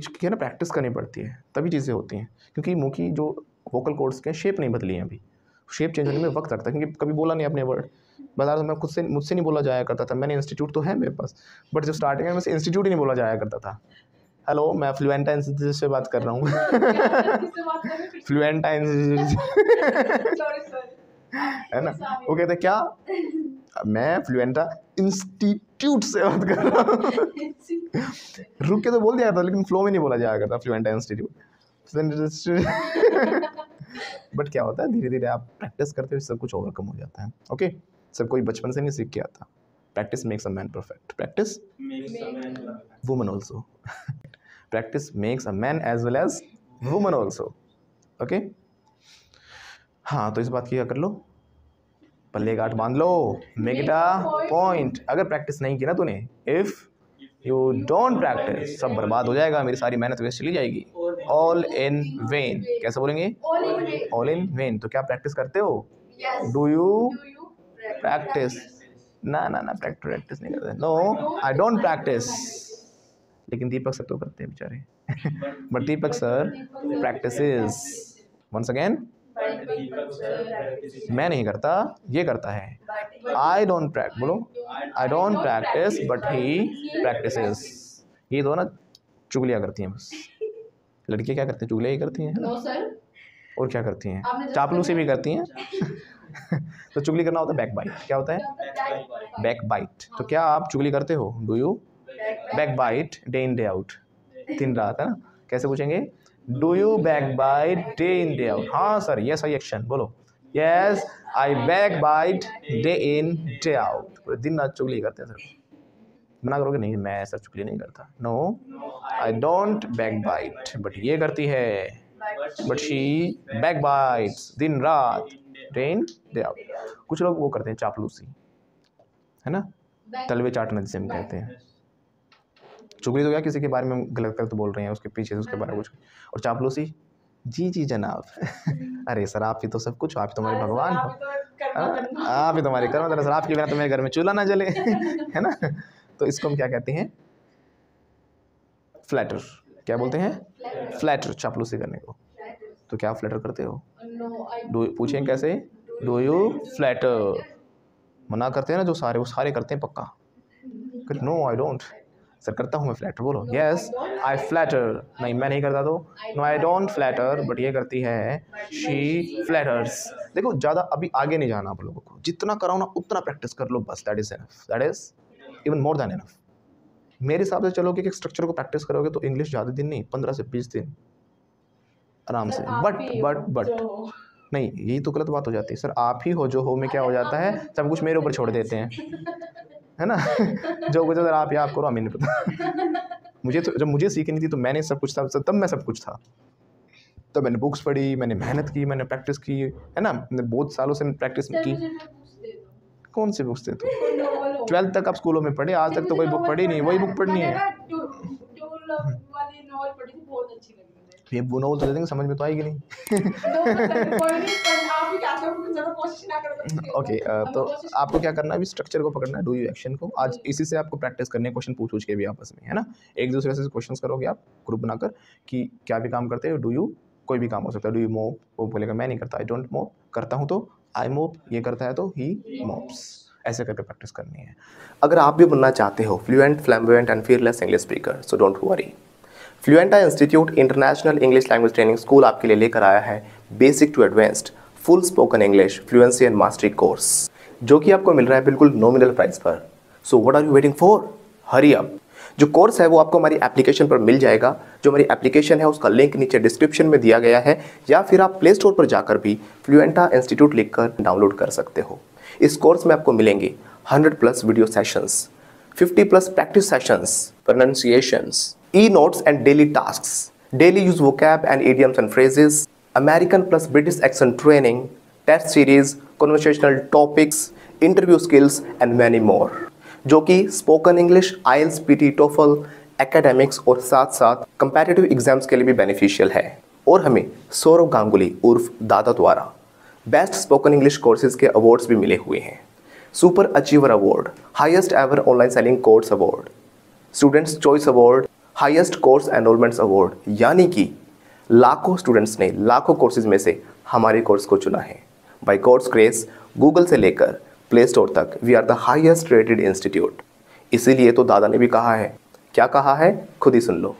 की है ना, प्रैक्टिस करनी पड़ती है, तभी चीज़ें होती हैं, क्योंकि मुँह की जो वोकल कॉर्ड्स के शेप नहीं बदली हैं अभी, शेप चेंज होने में वक्त लगता है, क्योंकि कभी बोला नहीं अपने वर्ड। बता रहा था मैं, मुझसे नहीं बोला जाया करता था, मैंने इंस्टीट्यूट तो है मेरे पास, बट जब स्टार्टिंग में मुझसे इंस्टीट्यूट ही नहीं बोला जाया करता था। हेलो, मैं फ्लुएंटा इंस्टीट्यूट से बात कर रहा हूँ। फ्लुएंटा इंस्टीट्यूट है ना, वो कहते क्या, मैं फ्लुएंटा इंस्टीट्यूट से बात कर रहा हूँ। रुक के तो बोल दिया था, लेकिन फ्लो में नहीं बोला जाया करता फ्लुएंटा इंस्टीट्यूट। बट क्या होता है, धीरे धीरे आप प्रैक्टिस करते हुए सब कुछ ओवरकम हो जाता है। ओके, सब कोई बचपन से नहीं सीख के आता। Practice makes a man perfect, practice woman also. Practice makes a man as well as woman also. Okay, हाँ, तो इस बात की क्या कर लो, पल्ले गांठ बांध लो, मेक इट अ पॉइंट। अगर प्रैक्टिस नहीं की ना तूने, इफ यू डोंट प्रैक्टिस, सब बर्बाद हो जाएगा, मेरी सारी मेहनत वेस्ट चली जाएगी। ऑल इन वेन, कैसे बोलेंगे? All in when. तो क्या प्रैक्टिस करते हो? Do you practice? ना ना ना, प्रैक्टिस नहीं करते, नो आई डोंट प्रैक्टिस। लेकिन दीपक सर तो करते हैं बेचारे। But Deepak sir practices. Once again, मैं नहीं करता, ये करता है। आई डोंट प्रैक्टिस, बोलो I don't practice but he practices. ये दो ना चुगलियाँ करती हैं बस, लड़कियाँ क्या करती हैं, चुगलियाँ ही करती हैं, और क्या करती हैं, चापलूसी भी करती हैं। तो चुगली करना होता है बैक बाइट। क्या होता है? Back bite. तो क्या आप चुगली करते हो? Do you back bite day in day out? दिन रात, है ना? कैसे पूछेंगे? Do you back bite day in day out? हाँ सर, यस आई एक्शन बोलो। Yes I back bite day in day out. पूरे दिन रात चुगली करते हैं सर। मना करोगे नहीं, मैं सर चुगली नहीं करता। No I don't back bite, but ये करती है, बट शी बैक बाइट्स दिन रात डे इन डे आउट। कुछ लोग वो करते हैं चापलूसी, है ना, तलवे चाटना जिसे हम कहते हैं। चुगली तो क्या, किसी के बारे में गलत गलत बोल रहे हैं, उसके पीछे उसके बारे में कुछ। और चापलूसी, जी जी जनाब अरे सर आप ही तो सब कुछ हो, आप ही तुम्हारे भगवान हो, आप ही तुम्हारे कर्म धर्म, सर आपके बिना तो मेरे घर में चूल्हा ना जले है ना। तो इसको हम क्या कहते हैं? फ्लैटर। क्या बोलते हैं? फ्लैटर, चापलूसी करने को। तो क्या आप फ्लैटर करते हो? पूछें कैसे? Do you flatter? मना करते हैं ना जो सारे, वो सारे करते हैं पक्का। No I don't. सर करता हूँ मैं फ्लैटर, बोलो। Yes I flatter. नहीं मैं नहीं करता। तो no I don't flatter, but ये करती है, शी फ्लैटर्स। देखो ज़्यादा अभी आगे नहीं जाना आप लोगों को, जितना कराओ ना उतना प्रैक्टिस कर लो बस, that is enough, that is even more than enough. मेरे हिसाब से चलोगे कि स्ट्रक्चर को प्रैक्टिस करोगे तो इंग्लिश ज़्यादा दिन नहीं, 15 से 20 दिन आराम से। बट नहीं, यही तो गलत बात हो जाती है सर। आप ही हो जो हो में क्या हो जाता है, सब कुछ मेरे ऊपर छोड़ देते हैं, है ना जो कुछ अगर आप याद करो, हमें नहीं पता मुझे तो जब मुझे सीखनी थी तो मैंने सब कुछ था, तब मैं सब कुछ था। तब मैंने बुक्स पढ़ी, मैंने मेहनत की, मैंने प्रैक्टिस की, है ना, मैंने बहुत सालों से प्रैक्टिस की। कौन सी बुक्स थे? तो 12th तक आप स्कूलों में पढ़े, आज तक तो कोई बुक पढ़ी नहीं, वही बुक पढ़नी है। ये वो नॉवल तो दे देंगे, समझ में तो आएगी नहीं ओके तो आपको क्या करना है, अभी स्ट्रक्चर को पकड़ना है, डू यू एक्शन को। आज इसी से आपको प्रैक्टिस करने क्वेश्चन पूछ के भी आपस में, है ना, एक दूसरे से क्वेश्चंस करोगे आप ग्रुप बनाकर कि क्या भी काम करते हो, डू यू, कोई भी काम हो सकता है। डू यू मोप, वो बोलेगा मैं नहीं करता, आई डोंट मोप, करता हूँ तो आई मोप, ये करता है तो ही मोप्स। ऐसे करके प्रैक्टिस करनी है। अगर आप भी बनना चाहते हो fluent, flamboyant and fearless English speaker, so don't worry. Fluenta institute international English language training school आपके लिए लेकर आया है basic to advanced full spoken English fluency and mastery course, जो कि आपको मिल रहा है बिल्कुल नॉमिनल प्राइस पर। So what are you waiting for? Hurry up. जो कोर्स है वो आपको हमारी एप्लीकेशन पर मिल जाएगा। जो हमारी एप्लीकेशन है उसका लिंक नीचे डिस्क्रिप्शन में दिया गया है, या फिर आप प्ले स्टोर पर जाकर भी फ्लुएंटा इंस्टीट्यूट लिखकर डाउनलोड कर सकते हो। इस कोर्स में आपको मिलेंगे 100+ video sessions, 50+ practice sessions, pronunciations, e-notes and daily tasks, daily use vocab and idioms and phrases, American plus British accent training, test series, conversational topics, interview skills and many more, जो कि spoken English, IELTS, PT, TOEFL, academics और साथ साथ comparative exams के लिए भी beneficial है। और हमें सौरव गांगुली उर्फ दादा द्वारा बेस्ट स्पोकन इंग्लिश कोर्सेज के अवार्ड्स भी मिले हुए हैं। Super achiever award, highest ever online selling course award, students choice award, highest course enrolments award, यानी कि लाखों स्टूडेंट्स ने लाखों कोर्सेज में से हमारे कोर्स को चुना है। बाय गॉड्स ग्रेस, गूगल से लेकर प्ले स्टोर तक we are the highest rated institute. इसीलिए तो दादा ने भी कहा है, क्या कहा है खुद ही सुन लो।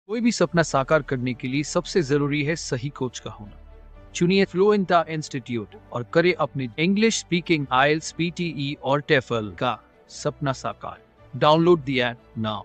कोई भी सपना साकार करने के लिए सबसे जरूरी है सही कोच का होना। चुनिए फ्लुएंटा इंस्टीट्यूट और करें अपने इंग्लिश स्पीकिंग, IELTS, PTE और TOEFL का सपना साकार। Download the app now.